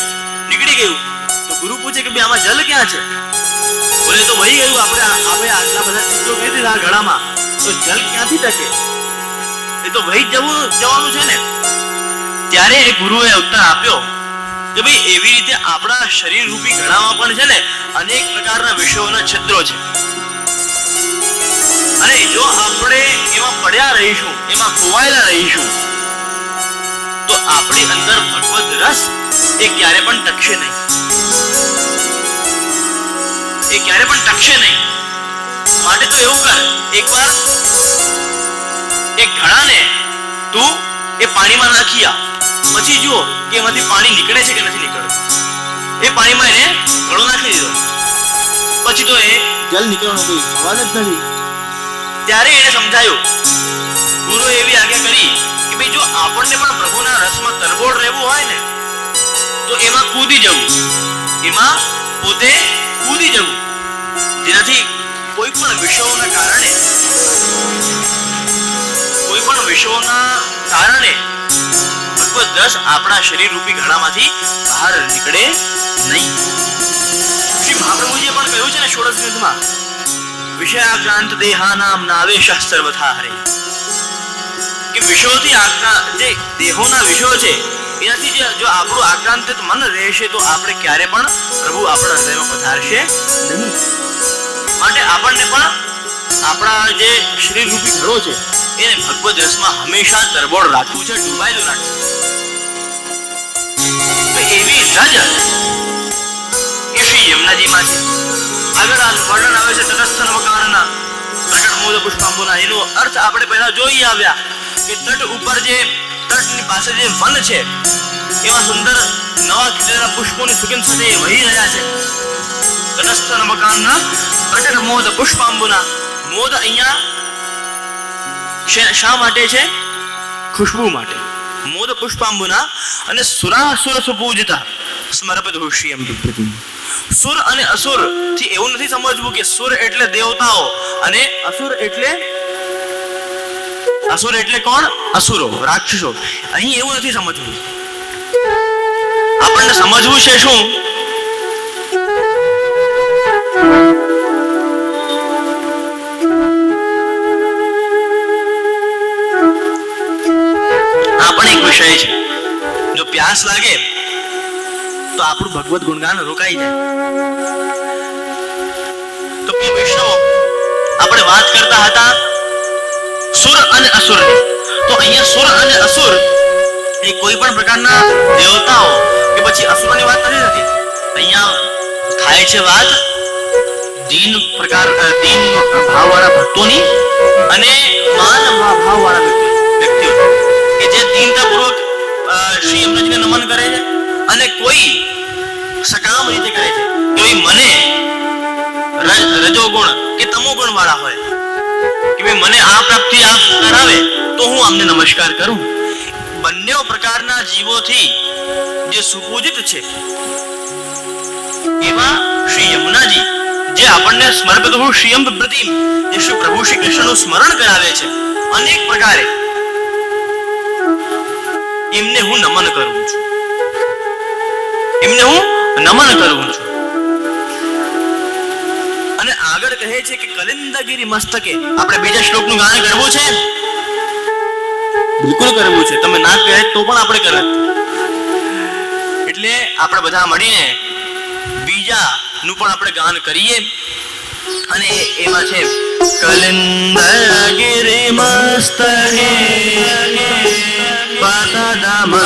નીકળી ગયું. તો ગુરુ પૂછે કે ભાઈ આમાં જલ ક્યાં છે? બોલે તો વહી ગયું. આપણે આટલા બધા છિદ્રો કરી દીધા ગળામાં, તો જલ ક્યાંથી ટકે? એ તો વહી જવાનું છે ને. ત્યારે એ ગુરુએ ઉત્તર આપ્યો કે ભાઈ એવી રીતે આપણા શરીર રૂપી ગળામાં પણ છે ને અનેક પ્રકારના વિષયોના છિદ્રો છે. અને જો આપણે એમાં પડ્યા રહીશું, એમાં ખોવાયેલા રહીશું, તો આપણી અંદર ભગવદ રસ એ ક્યારે પણ ટકશે નહીં, એ ક્યારે પણ ટકશે નહીં. માટે તો એવું કર, એકવાર એક ઘડાને તું એ પાણીમાં નાખી આ, પછી જુઓ કે એમાંથી પાણી નીકળે છે કે નથી નીકળતું. એ પાણીમાં એને ઘડો નાખી દીધો, પછી તો એ જલ નીકળવાનો કોઈ સવાલ જ નથી. ત્યારે એને સમજાયું, ગુરુ એવી આજ્ઞા કરી કે ભાઈ જો આપણને પણ પ્રભુના રસમાં તરબોળ રહેવું હોય ને તો એમાં કૂદી જવું, એમાં પોતે કૂદી જવું, જેનાથી કોઈ પણ વિષયોના કારણે ભગવદ રસ આપણા શરીર રૂપી ઘડામાંથી બહાર નીકળે નહીં. શ્રી મહાપ્રભુજીએ પણ કહ્યું છે ને ષોડશ ગ્રંથમાં, વિષયાક્રાંત દેહાનામ નાવેશઃ સર્વથા હરે, કે વિષયોથી જે દેહોના વિષયો છે એનાથી જો આપણું આક્રાંતિત મન રહેશે તો આપણે ક્યારે પણ પ્રભુ આપણા હૃદયમાં પધારશે નહીં. માટે આપણને પણ આપણા જે શરીર રૂપી ઘડો છે એને ભગવદ રસમાં હંમેશા તરબોળ રાખવું છે, ડૂબાયેલું રાખવું. એવી રજ એ શ્રી યમુનાજીમાં છે. આગળ આ વર્ણન આવે છે તટસ્થ નવકાનના પ્રકટ મોદ પુષ્પાંબુના. એનો અર્થ આપણે પહેલા જોઈ આવ્યા કે તટ ઉપર જે તટની પાસે જે વન છે એમાં સુંદર નવા ખીલેલા પુષ્પોની સુગંધ સાથે વહી રહ્યા છે. તટસ્થ નવકાનના પ્રકટ મોદ પુષ્પાંબુના. મોદ અહીંયા શા માટે છે? ખુશ્બુ માટે. મોદ પુષ્પાંબુના. અને સુરાસુર સુપૂજિતા સ્મરપદો શ્રીયમ પ્રતિ. સુર અને અસુર થી એવું નથી સમજવું કે સુર એટલે દેવતાઓ અને અસુર એટલે કોણ? અસુરો, રાક્ષસો. અહીં એવું નથી સમજવું. આપણને સમજવું છે શું? આપણે એક વિષય છે, જો પ્યાસ લાગે તો આપણું ભગવત ગુણગાન રોકાઈ જાય. તો કે વૈષ્ણવ આપણે વાત કરતા હતા સુર અને અસુરની. તો અહીંયા સુર અને અસુર એ કોઈ પણ પ્રકારના દેવતાઓ કે પછી અસુરોની વાત નથી થતી. અહીંયા થાય છે વાત દીન ભાવવાળા ભક્તોની અને માન ભાવવાળા વ્યક્તિઓ કે જે દીનતાપૂર્વક શ્રી યમુનાજીને નમન કરે છે અને કોઈ સકામ રીતે કરે છે. કોઈ મને રજોગુણ કે તમોગુણ વાળા હોય કે ભાઈ મને આ પ્રાપ્તિ આ કરાવે તો હું આમને નમસ્કાર કરું. બંને પ્રકારના જીવોથી જે સુપૂજિત છે એવા શ્રી યમુનાજી જે આપણને સ્મરપદો શ્રીયમ પ્રતિમ, જે શ્રી પ્રભુ શ્રી કૃષ્ણનું સ્મરણ કરાવે છે અનેક પ્રકારે, એમને હું નમન કરું છું. અને આગળ કહે છે કે કલિંદગીરી મસ્તકે. આપણે બીજા શ્લોકનું ગાન કરવું છે? બિલકુલ કરવું છે. તમે ના કહે તો પણ આપણે કરત. એટલે આપણે બધા મળીને બીજા નું પણ આપણે ગાન કરીએ. અને એમાં છે કલિંદગીરી મસ્તકે પતદમંદમૂરોજ્વલા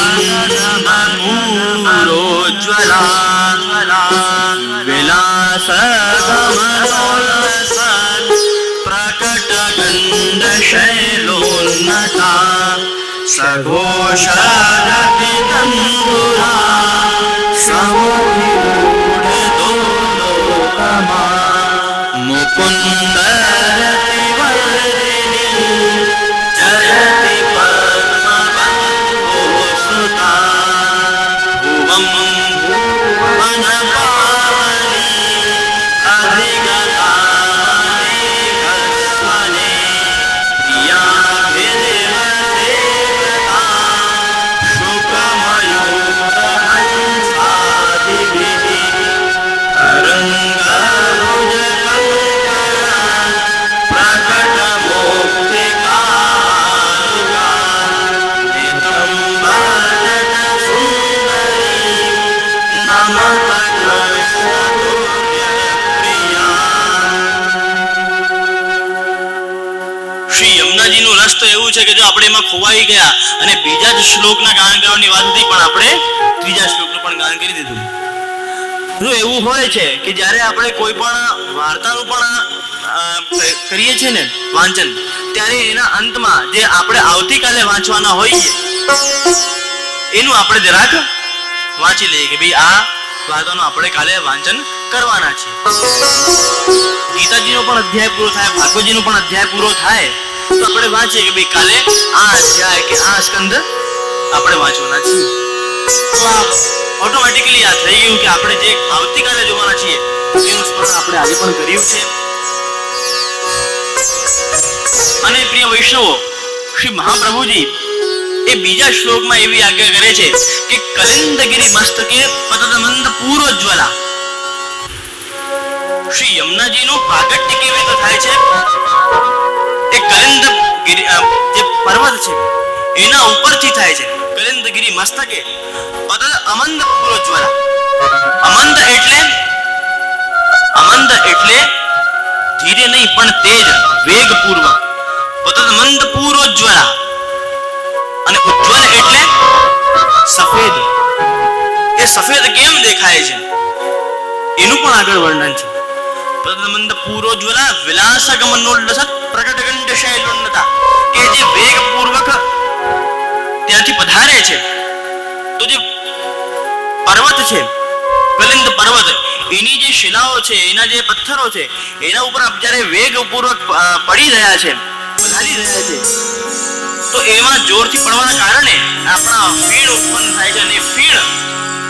વિલાસ પ્રકટ ગંધ શૈલોન્નતા સઘોષરતિ તંબુરા સમૂઢ મુકુંદરતિ વર્ધિની જયતિ તો એવું છે કે જો આપણે એમાં ખોવાઈ ગયા અને બીજા જ શ્લોકના ગાન કરવાની વાત હતી પણ આપણે ત્રીજા શ્લોકનું પણ ગાન કરી દીધું. જો એવું હોય છે કે જ્યારે આપણે કોઈ પણ વાર્તાનું પણ કરીએ છીએ ને વાંચન, ત્યારે એના અંતમાં જે આપણે આવતીકાલે વાંચવાના હોઈએ એનું આપણે જરાક વાંચી લઈએ કે ભાઈ આ વાર્તાનું આપણે કાલે વાંચન કરવાના છે. ગીતાજીનો પણ અધ્યાય પૂરો થાય, ભાગવતજીનો પણ અધ્યાય પૂરો થાય તો આપણે વાંચીએ કે ભાઈ કાલે આ અધ્યાય કે આ સ્કંદ આપણે વાંચવાના છીએ. તો આ ઓટોમેટિકલી આ થઈ ગયું કે આપણે જે આવતીકાલે જોવાના છીએ એનું સ્મરણ આપણે આજે પણ કર્યું છે. અને પ્રિય વૈષ્ણવો, શ્રી મહાપ્રભુજી એ બીજા શ્લોકમાં એવી આજ્ઞા કરે છે કે કલિંદગિરી મસ્તકે પતદમંદ પૂરોજ્વલા. શ્રી યમુનાજીનું પ્રાગટ્ય કેવી રીતે થાય છે? એ કલિંદગિરી જે પર્વત છે એના ઉપરથી થાય છે. કલિંદગિરી મસ્તકે પતદ અમંદ પૂરોજ્વલા. અમંદ એટલે ધીરે નહીં પણ તેજ, વેગપૂર્વક. પતદમંદ પૂરોજ્વલા. અને ઉજ્જવલ એટલે સફેદ. એ સફેદ કેમ દેખાય છે એનું પણ આગળ વર્ણન છે. પતદમંદ પૂરોજ્વલા વિલાસગમનોલ્લસત પ્રકટગંડ શૈલોન્નતા. કે જે વેગપૂર્વક ત્યાંથી પધારે છે તો જે પર્વત છે, કલિંદ પર્વત, એની જે શિલાઓ છે, એના જે પથ્થરો છે, એના ઉપર જ્યારે વેગપૂર્વક પડી રહ્યા છે, પધારી રહ્યા છે, તો એમાં જોરથી પડવાના કારણે આપણા ફીણ ઉત્પન્ન થાય છે. અને ફીણ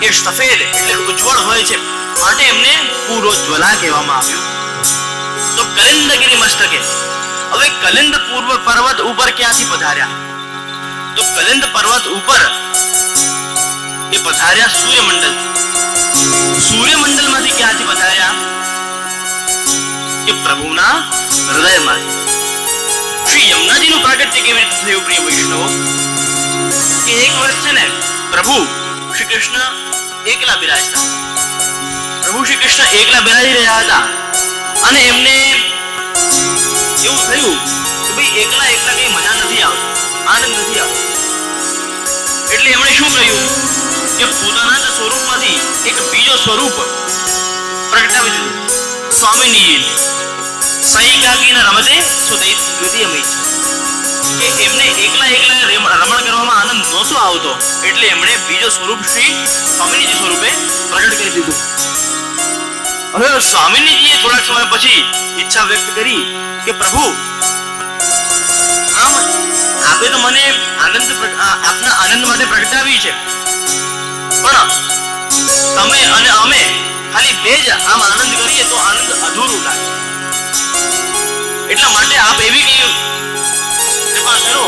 એ સફેદ એટલે ઉજ્જવળ હોય છે, માટે એમને પૂરોજ્વલા કહેવામાં આવ્યું. તો કલિંદગિરી મસ્તકે. હવે કલિંદ પૂર્વ પર્વત ઉપર ક્યાંથી પધાર્યા? તો કલિંદ પર્વત ઉપર એ પધાર્યા સૂર્યમંડળ. સૂર્યમંડળમાંથી ક્યાંથી પધાર્યા? એ પ્રભુના હૃદયમાંથી. શ્રી યમુનાજીનું પ્રાગટ્ય કેવી રીતે થયું પ્રિય વૈષ્ણવો? કે એક વર્ષ છે ને પ્રભુ શ્રી કૃષ્ણ એકલા બિરાજતા. પ્રભુ શ્રી કૃષ્ણ એકલા બિરાજી રહ્યા હતા અને એમને એવું થયું કે ભાઈ એકલા કઈ મજા નથી આવતી, આનંદ નથી આવતો. એટલે એમણે શું કહ્યું કે પોતાના જ સ્વરૂપમાંથી એક બીજો સ્વરૂપ પ્રગટાવી દીધું. સ્વામીની સહી કાકીને રમતે દ્વિતીયમય કે એમને એકલા રમણ કરવામાં આનંદ નહોતો આવતો, એટલે એમણે બીજો સ્વરૂપ શ્રી સ્વામીજી સ્વરૂપે પ્રગટ કરી દીધું. હવે સ્વામીજીએ થોડાક સમય પછી ઈચ્છા વ્યક્ત કરી કે પ્રભુ, આમ આપે તો મને આપના આનંદ માટે પ્રગટાવી છે, પણ તમે અને અમે ખાલી બે જ આમ આનંદ કરીએ તો આનંદ અધૂરું લાગે. એટલા માટે આપ એવી કૃપા કરો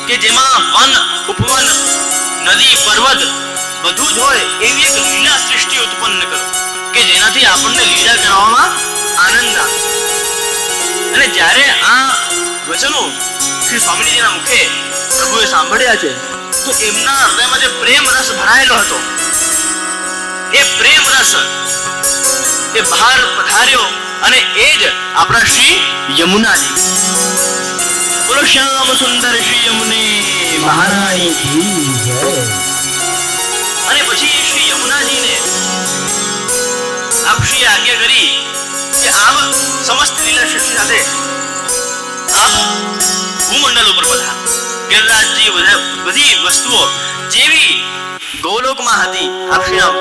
કે જેમાં વન, ઉપવન, નદી, પર્વત બધું જ હોય એવી એક લીલા સૃષ્ટિ ઉત્પન્ન કરો કે જેનાથી આપણને લીલા કરવામાં આનંદ આવે. અને જ્યારે આ વચનો શ્રી સ્વામીજીના મુખે પ્રભુએ સાંભળ્યા છે તો એમના હૃદયમાં જે પ્રેમ રસ ભરાયેલો હતો એ પ્રેમ રસ એ બહાર પધાર્યો. અને એ જ આપણા શ્રી યમુનાજી. બોલો શ્યામ સુંદર શ્રી યમુને મહારાણી કી જય. અને પછી શ્રી યમુનાજીને આપશ્રીએ આજ્ઞા કરી કે આપ સમસ્ત લીલા સૃષ્ટિ સાથે આપ ભૂમંડળ ઉપર પધારો. ગિરિરાજજી બધી વસ્તુઓ જેવી ગોલોકમાં હતી, આપશ્રીના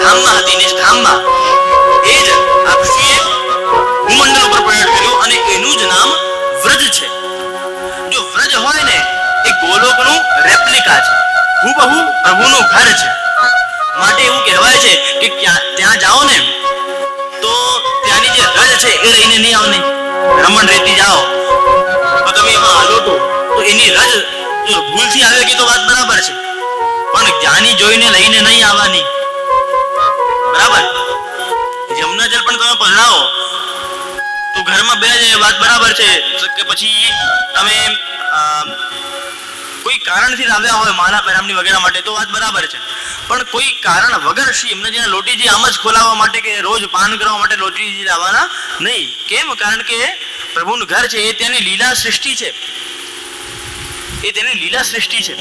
ધામમાં હતી, નિષ્ધામમાં, એ જ આપશ્રીએ ભૂમંડળ ઉપર પ્રગટ કર્યું. અને એનું જ નામ વ્રજ છે. જો વ્રજ હોય ને એ ગોલોકનું રેપ્લિકા છે, હૂબહુ પ્રભુનું ઘર છે. માટે એવું કહેવાય છે કે ત્યાં જાઓ ને તો ત્યાંની જે રજ છે એ લઈને નહીં આવો. નહીં રમણ રેતી જાઓ તો તમે એમાં આલોટો તો એની રજ જો ભૂલથી આવે કે તો વાત બરાબર છે, પણ જ્ઞાની જોઈને લઈને નહીં આવવાની. બરાબર? જમના જલ પણ તમે પધરાવો તો ઘરમાં બે વાત બરાબર છે કે પછી તમે કોઈ કારણથી લાવ્યા હોય માલા પેરામણી વગેરે માટે તો વાત બરાબર છે, પણ કોઈ કારણ વગર શ્રી યમુનાજીના લોટીજી આમ જ ખોલાવવા માટે કે રોજ પાન કરવા માટે લોટીજી લાવવાના નહીં. કેમ? કારણ કે પ્રભુનું ઘર છે એ તેની લીલા સૃષ્ટિ છે, એ તેની લીલા સૃષ્ટિ છે,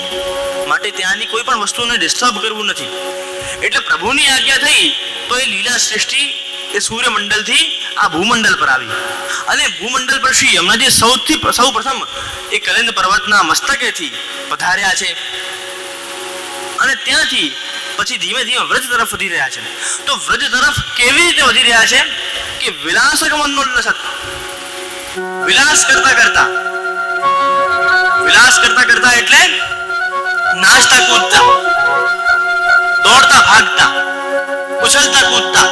માટે ત્યાંની કોઈ પણ વસ્તુને ડિસ્ટર્બ કરવું નથી. એટલે પ્રભુની આજ્ઞા થઈ તો એ લીલા સૃષ્ટિ એ સૂર્યમંડળથી આ ભૂમંડળ પર આવી અને ભૂમંડળ પર શ્રી યમુનાજી સૌ પ્રથમ એ કલિંદ પર્વતના મસ્તકેથી પધાર્યા છે અને ત્યાંથી પછી ધીમે ધીમે વ્રજ તરફ વધી રહ્યા છે. તો વ્રજ તરફ કેવી રીતે વધી રહ્યા છે કે વિલાસગમનોલ્લસત, વિલાસ કરતા કરતા એટલે નાચતા કૂદતા, દોડતા ભાગતા, ઉછળતા કૂદતા.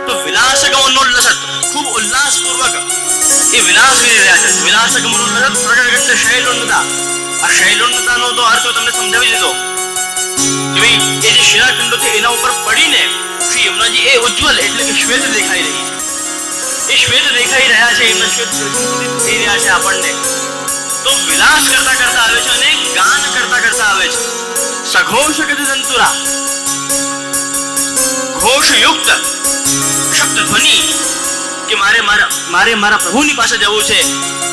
તો વિલાસગમનોલ્લસત ખૂબ ઉલ્લાસપૂર્વક એ વિલાસ કરી રહ્યા છે. વિલાસગમનોલ્લસત પ્રગટ શૈલોન્નતા. આ શૈલોન્નતાનો તો અર્થ તમને સમજાવી દીધો કે ભાઈ એ જે શિલાખંડો છે એના ઉપર પડીને શ્રી યમુનાજી એ ઉજ્જવલ એટલે કે શ્વેત દેખાઈ રહી છે. એ શ્વેત દેખાઈ રહ્યા છે, એમના શ્વેત થઈ રહ્યા છે આપણને. તો વિલાસ કરતા કરતા આવે છે અને ગાન કરતા કરતા આવે છે. સઘોષ ગતિ તંતુરા, ઘોષયુક્ત શબ્દ ધ્વનિ કે મારા પ્રભુની પાસે જવું છે,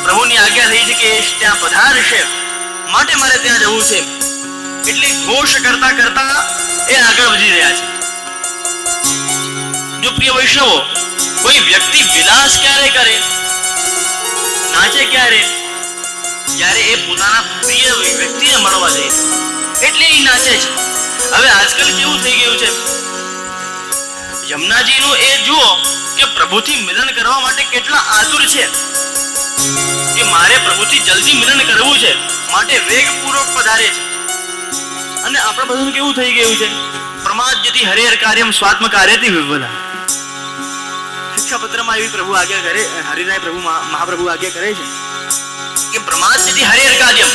પ્રભુની આજ્ઞા થઈ છે કે ત્યાં પધારશે માટે મારે ત્યાં જવું છે. એટલે ઘોષ કરતા કરતા એ આગળ વધી રહ્યા છે. જો પ્રિય વૈષ્ણવો, કોઈ વ્યક્તિ વિલાસ ક્યારે કરે, નાચે ક્યારે? જ્યારે એ પોતાના પ્રિય વ્યક્તિને મળવા જાય એટલે એ નાચે છે. હવે આજકાલ કેવું થઈ ગયું છે, યમુનાજીનું એ જુઓ કે પ્રભુથી મિલન કરવા માટે કેટલા આતુર છે કે મારે પ્રભુથી જલ્દી મિલન કરવું છે માટે વેગપૂર્વક પધારે છે. અને આપણા બધું કેવું થઈ ગયું છે, પ્રમાદ્યતિ હરેર કાર્યમ સ્વાત્મ કાર્યતિ વિવલા. શિક્ષાપત્રમાં એવી પ્રભુ આજ્ઞા કરે, હરિરાય પ્રભુ મહાપ્રભુ આજ્ઞા કરે છે કે પ્રમાદ્યતિ હરેર કાર્યમ.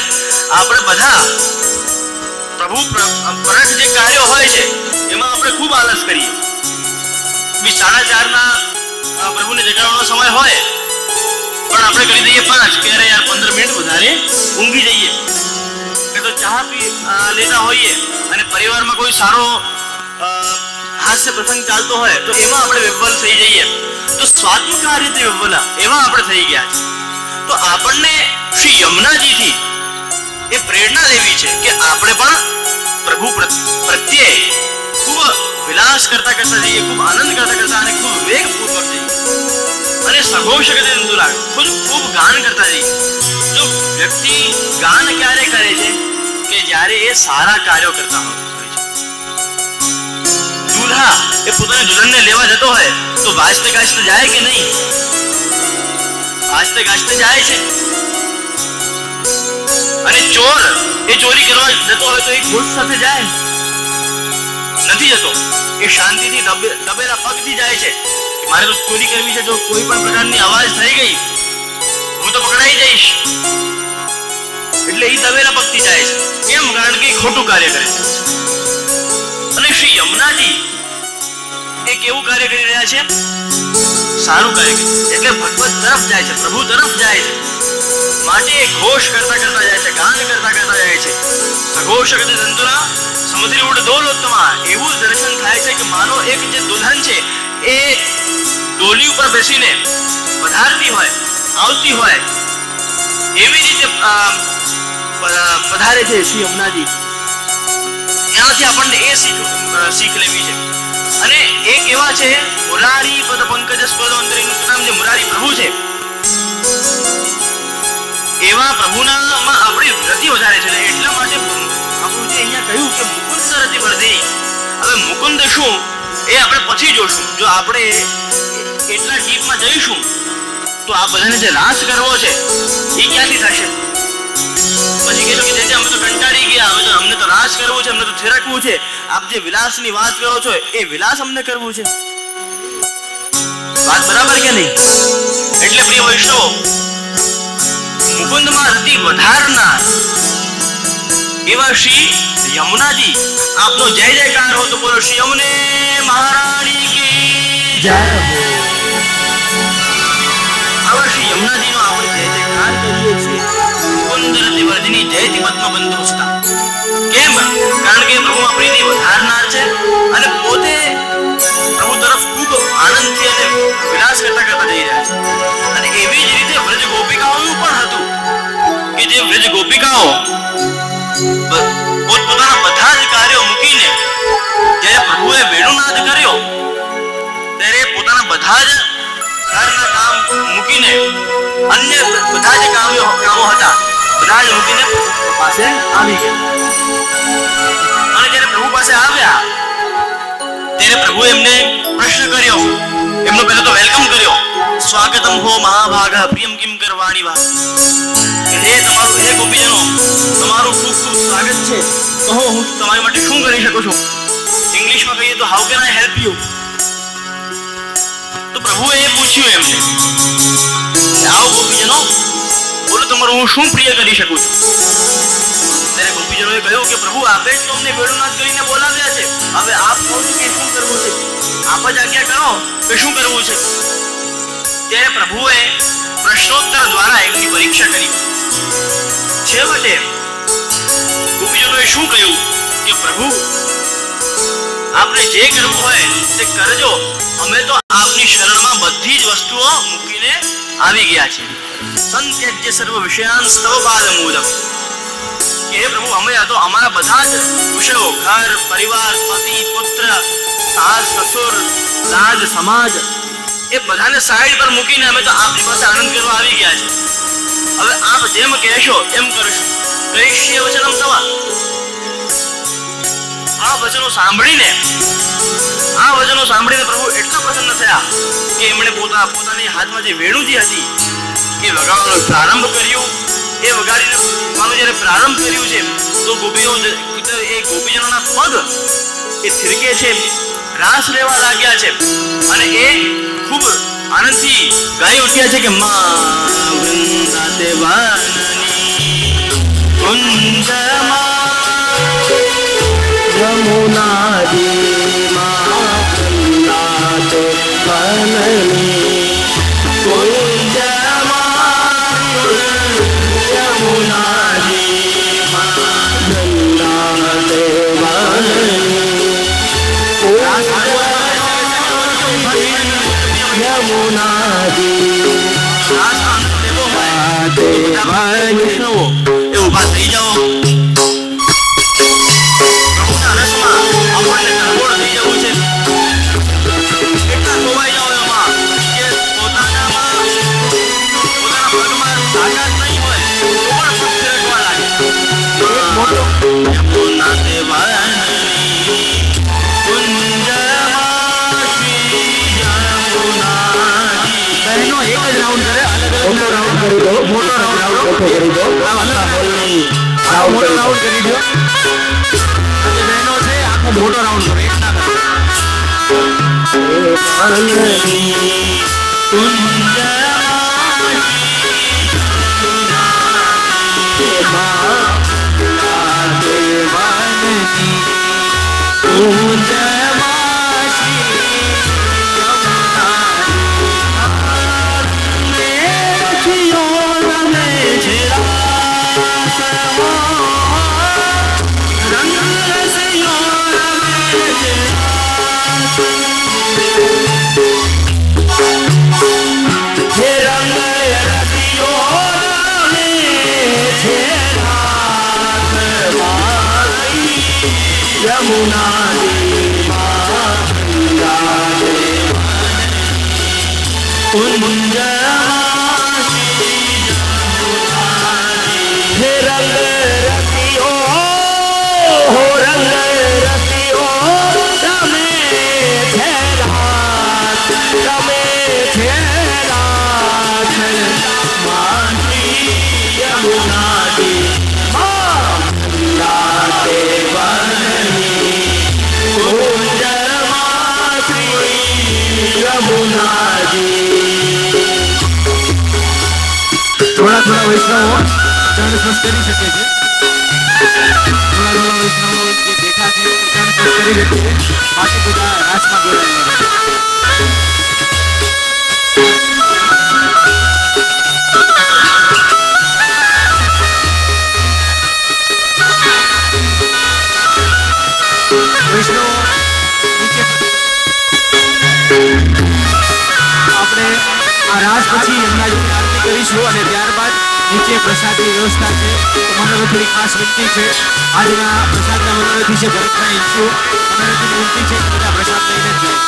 આપણે બધા પ્રભુ પરખ જે કાર્યો હોય છે એમાં આપણે ખૂબ આલસ કરીએ. 4:30 પ્રભુને જગાડવાનો સમય હોય પણ આપણે કરી દઈએ 5 કે અરે યાર 15 મિનિટ વધારે ઊંઘી જઈએ. તો ચા લેતા હોઈએ અને પરિવારમાં કોઈ સારો હાસ્ય પ્રસંગ ચાલતો હોય તો એમાં આપણે વિફલ થઈ જઈએ. તો સ્વાત્મ કાર્યથી વિફલા એવા આપણે થઈ ગયા છે. તો આપણને શ્રી યમુનાજીથી એ પ્રેરણા લેવી છે કે આપણે પણ પ્રભુ પ્રત્યે ખૂબ વિલાસ કરતા કરતા જઈએ, ખૂબ આનંદ કરતા કરતા અને ખૂબ વેગપૂર્વક જઈએ અને સઘોષ ગતિ તંતુરા ખૂબ ગાન કરતા જઈએ. જો વ્યક્તિ ગાન ક્યારે કરે છે કે જ્યારે એ સારા કાર્યો કરતા હોય છે. દુલ્હા એ પોતાની દુલ્હનને લેવા જતો હોય તો વાજતે ગાજતે જાય કે નહીં? વાજતે ગાજતે જાય છે. અને ચોર એ ચોરી કરવા જતો હોય તો એક ઘોષ સાથે જાય નથી જતો. એ શાંતિથી દબેલા પગથી જાય છે. મારે તો ચોરી કરવી છે, જો કોઈ પણ પ્રકારની અવાજ થઈ ગઈ હું તો પકડાઈ જઈશ. એટલે એ દબેલા પગથી જાય છે. કેમ? કારણ કે ખોટું કાર્ય કરે છે. અને શ્રી યમુનાજી એ કેવું કાર્ય કરી રહ્યા છે? સારું કાર્ય કરે છે. એટલે ભગવત તરફ જાય છે, પ્રભુ તરફ જાય છે. માટે ઘોષ કરતા કરતા જાય છે, ગાન કરતા કરતા જાય છે. સઘોષ ગતિ તંતુરા સમુદ્રી ઉડ દોલોત્તમા. એવું દર્શન થાય છે કે માનો એક જે દુલ્હન છે એ ડોલી ઉપર બેસીને પધારતી હોય, આવતી હોય એવી રીતે પધારે છે શ્રી યમુનાજી. એનાથી આપણને એ શીખ લેવી છે. અને એક એવા છે મુરારી પદ પંકજ સ્પર્ધોંતરીનું નામ જે મુરારી પ્રભુ છે, એવા પ્રભુનામાં આપણી રતિ વધારે છે. એટલા માટે આપણું જે અહીંયા કહ્યું કે મુકુંદ રતિ વર્ધી. હવે મુકુંદ શું એ આપણે પછી જોશું. જો આપણે એટલા ડીપમાં જઈશું તો આ બધાને જે રાસ કરવો છે એ ક્યાંથી થશે? પછી કહેશો કે અમે તો કંટાળી ગયા, હવે અમને તો રાસ કરવું છે, અમને તો થિરકવું છે. આપ જે વિલાસની વાત કરો છો એ વિલાસ અમને કરવું છે. વાત બરાબર કે નહીં? એટલે પ્રિય વૈષ્ણવો, મુકુંદમાં રતિ વધારનાર એવા શ્રી યમુનાજી આપનો જય જયકાર હો તો બોલો શ્રી યમુને મહારાણી કી જય. આવા શ્રી યમુનાજીનો આપણે જય જયકાર કરીએ છીએ. મુકુંદ રતિ વર્ધિની જયતિ પદ્મ બંધુસ્તા. કેમ? કારણ કે પ્રભુ પ્રીતિ વધારનાર છે અને પોતે પ્રભુ તરફ ખૂબ આનંદથી અને વિલાસ કરતા કરતા જઈ રહ્યા છે. અને એવી જ રીતે વ્રજ ઘરના કામ મૂકીને અન્ય બધા જે કામો હતા બધા જ મૂકીને પ્રભુ પાસે આવી ગયા. અને જ્યારે પ્રભુ પાસે આવ્યા ત્યારે પ્રભુએ એમને પ્રશ્ન કર્યો. એમનો પહેલો તો વેલકમ કર્યો. સ્વાગતમ હો મહાભાગા પ્રિયમ કિમ કરવાણી વાત. હે તમારું, હે ગોપીજનો, તમારું ખૂબ ખૂબ સ્વાગત છે. કહો હું તમારી માટે શું કરી શકું છું. ઇંગ્લિશમાં કહીએ તો how can I help you. તો પ્રભુએ એ પૂછ્યું એમને, આવો ગોપીજનો, બોલો તમારું હું શું પ્રિય કરી શકું છું. ત્યારે ગોપીજનોએ કહ્યું કે પ્રભુ આપે જ તો અમને વેણુનાદ કરીને બોલાવ્યા છે. હવે આપ કહો છો કે શું કરવું છે. આપ જ આજ્ઞા કરો કે શું કરવું છે. ત્યારે પ્રભુએ પ્રશ્નોત્તર દ્વારા એમની પરીક્ષા કરી. છેવટે ગોપીજનોએ શું કહ્યું કે પ્રભુ આપને જે કરવું હોય તે કરજો. અમે તો આપની શરણમાં બધી જ વસ્તુઓ મૂકીને આવી ગયા છે. સંત્યજ્ય સર્વ વિષયાન સ્તવ પાદમૂલમ. કે હે પ્રભુ અમે તો અમારા બધા જ વિષયો, ઘર, પરિવાર, પતિ, પુત્ર, સાસ, સસુર, રાજ, સમાજ, એ બધાને સાઈડ પર મૂકીને અમે તો આપની પાસે આનંદ કરવા આવી ગયા છે. હવે આપ જેમ કહેશો એમ કરશું. કૈશ્ય વચનમ તવા. આ વચનો સાંભળીને પ્રભુ એટલા પ્રસન્ન થયા કે એમણે પોતાની હાથમાં જે વેણુજી હતી એ વગાડવાનો પ્રારંભ કર્યો. એ વગાડીને જ્યારે પ્રારંભ કર્યું છે તો ગોપીજનોના પગ એ થીરકે છે, રાસ લેવા લાગ્યા છે અને એ ખૂબ આનંદથી ગાઈ ઉઠ્યા છે કે મા વૃંદાતે વાનની કુંજમાં यमुना जी माते बननी यमुना जी माते यमुना जी એ ઉભા થઈ જાઓ. મોટો રાઉન્ડ કરો, એક ના કરો. થોડા થોડા વૈષ્ણવો ચરણ સ્પર્શ કરી શકે છે. થોડા થોડા વૈષ્ણવો જે બેઠા છે ચરણ સ્પર્શ કરી શકે છે. બાકી બધા રાસમાં જોડાયેલા છે. વૈષ્ણવો આપણે આ રાસ પછી યમુનાજીની આરતી કરીશું અને ત્યારબાદ નીચે પ્રસાદની વ્યવસ્થા છે. તો મને થોડી ખાસ વિનંતી છે, આજના પ્રસાદના મનોરથી છે ભરતભાઈ ઈચ્છું મનોરથની વિનંતી છે કે બધા પ્રસાદ લઈને જ જાય.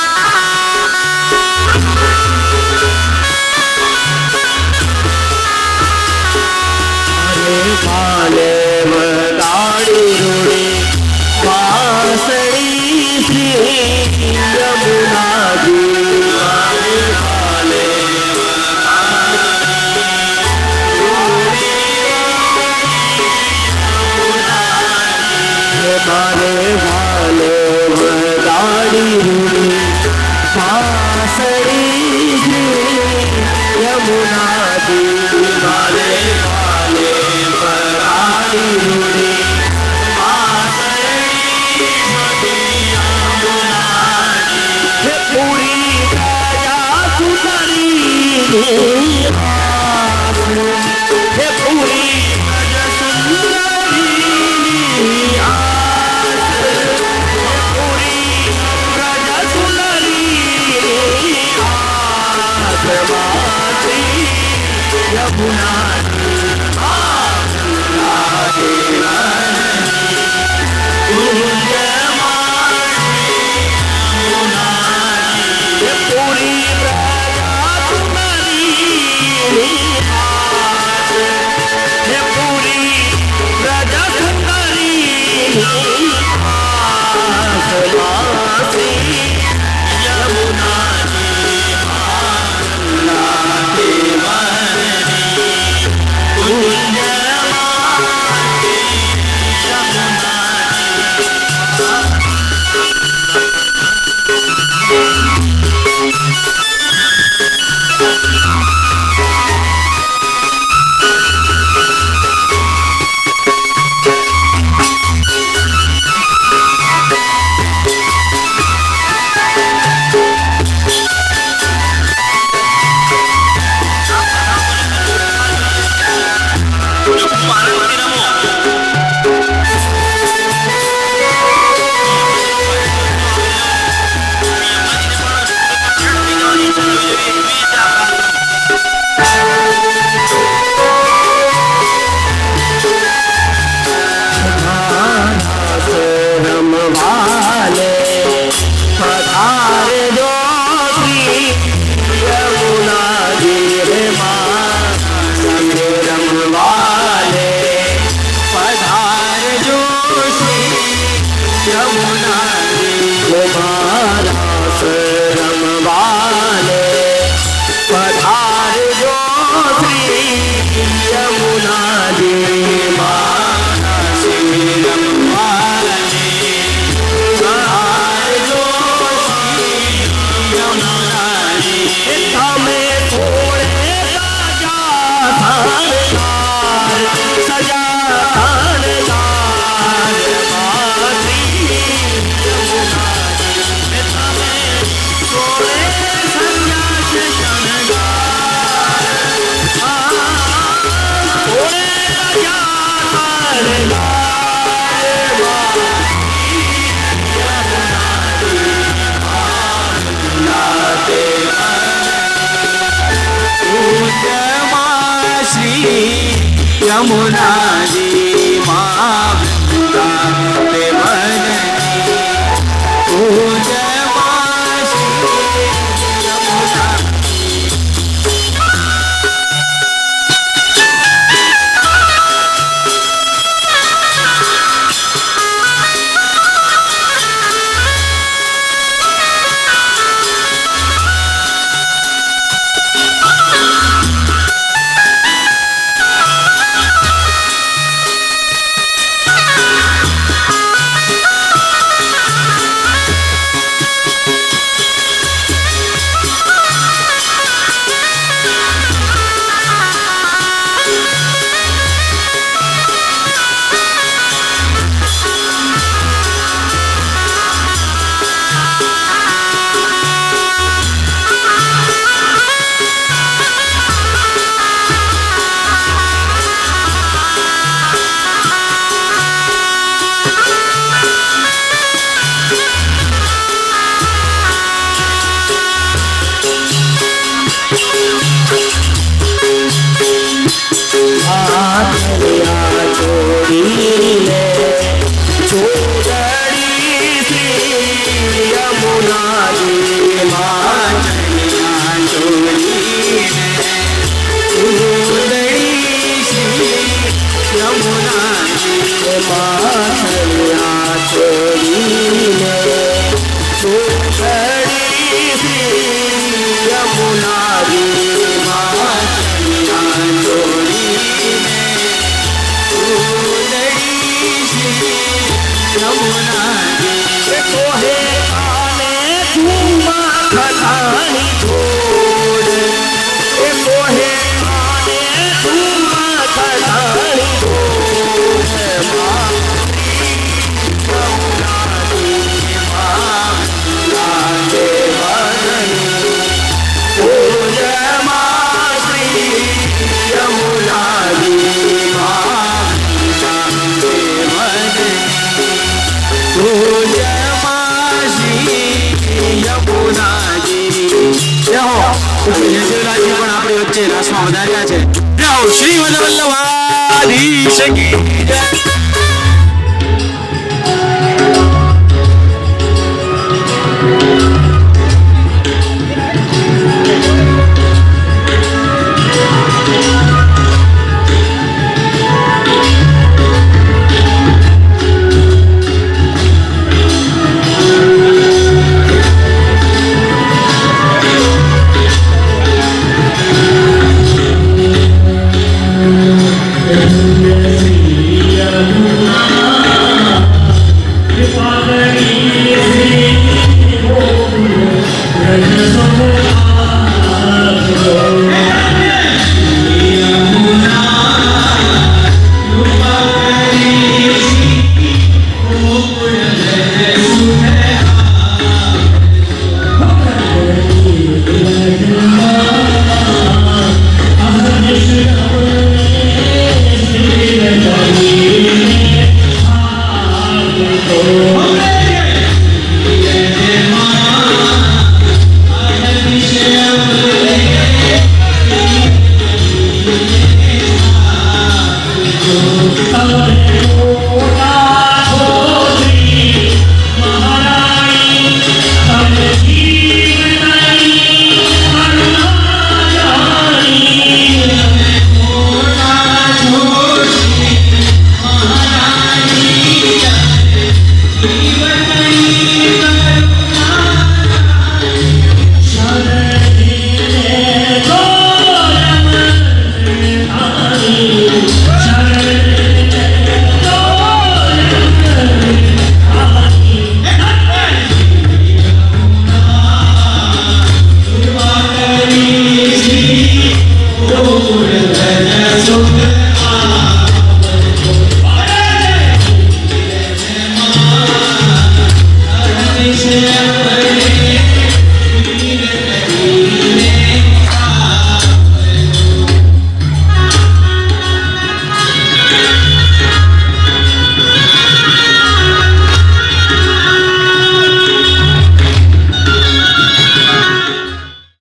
यमुना जी वाले वाले पर आई रूड़ी पूरी प्रजा सुंदरी हे पूरी प्रजा सुंदरी पूरी प्रजा सुंदरी आसमाती यमुना पूरी प्रजा तुम्हारी हे पूरी प्रजा तुम्हारी आसमाती यमुना यमुना जी माँ ते बदनी पूज माँ श्री यमुना यमुना યમુનાજી પણ આપણી વચ્ચે રાસમાં વધાર્યા છે. શ્રી વલ્લભાધીશ કી જય.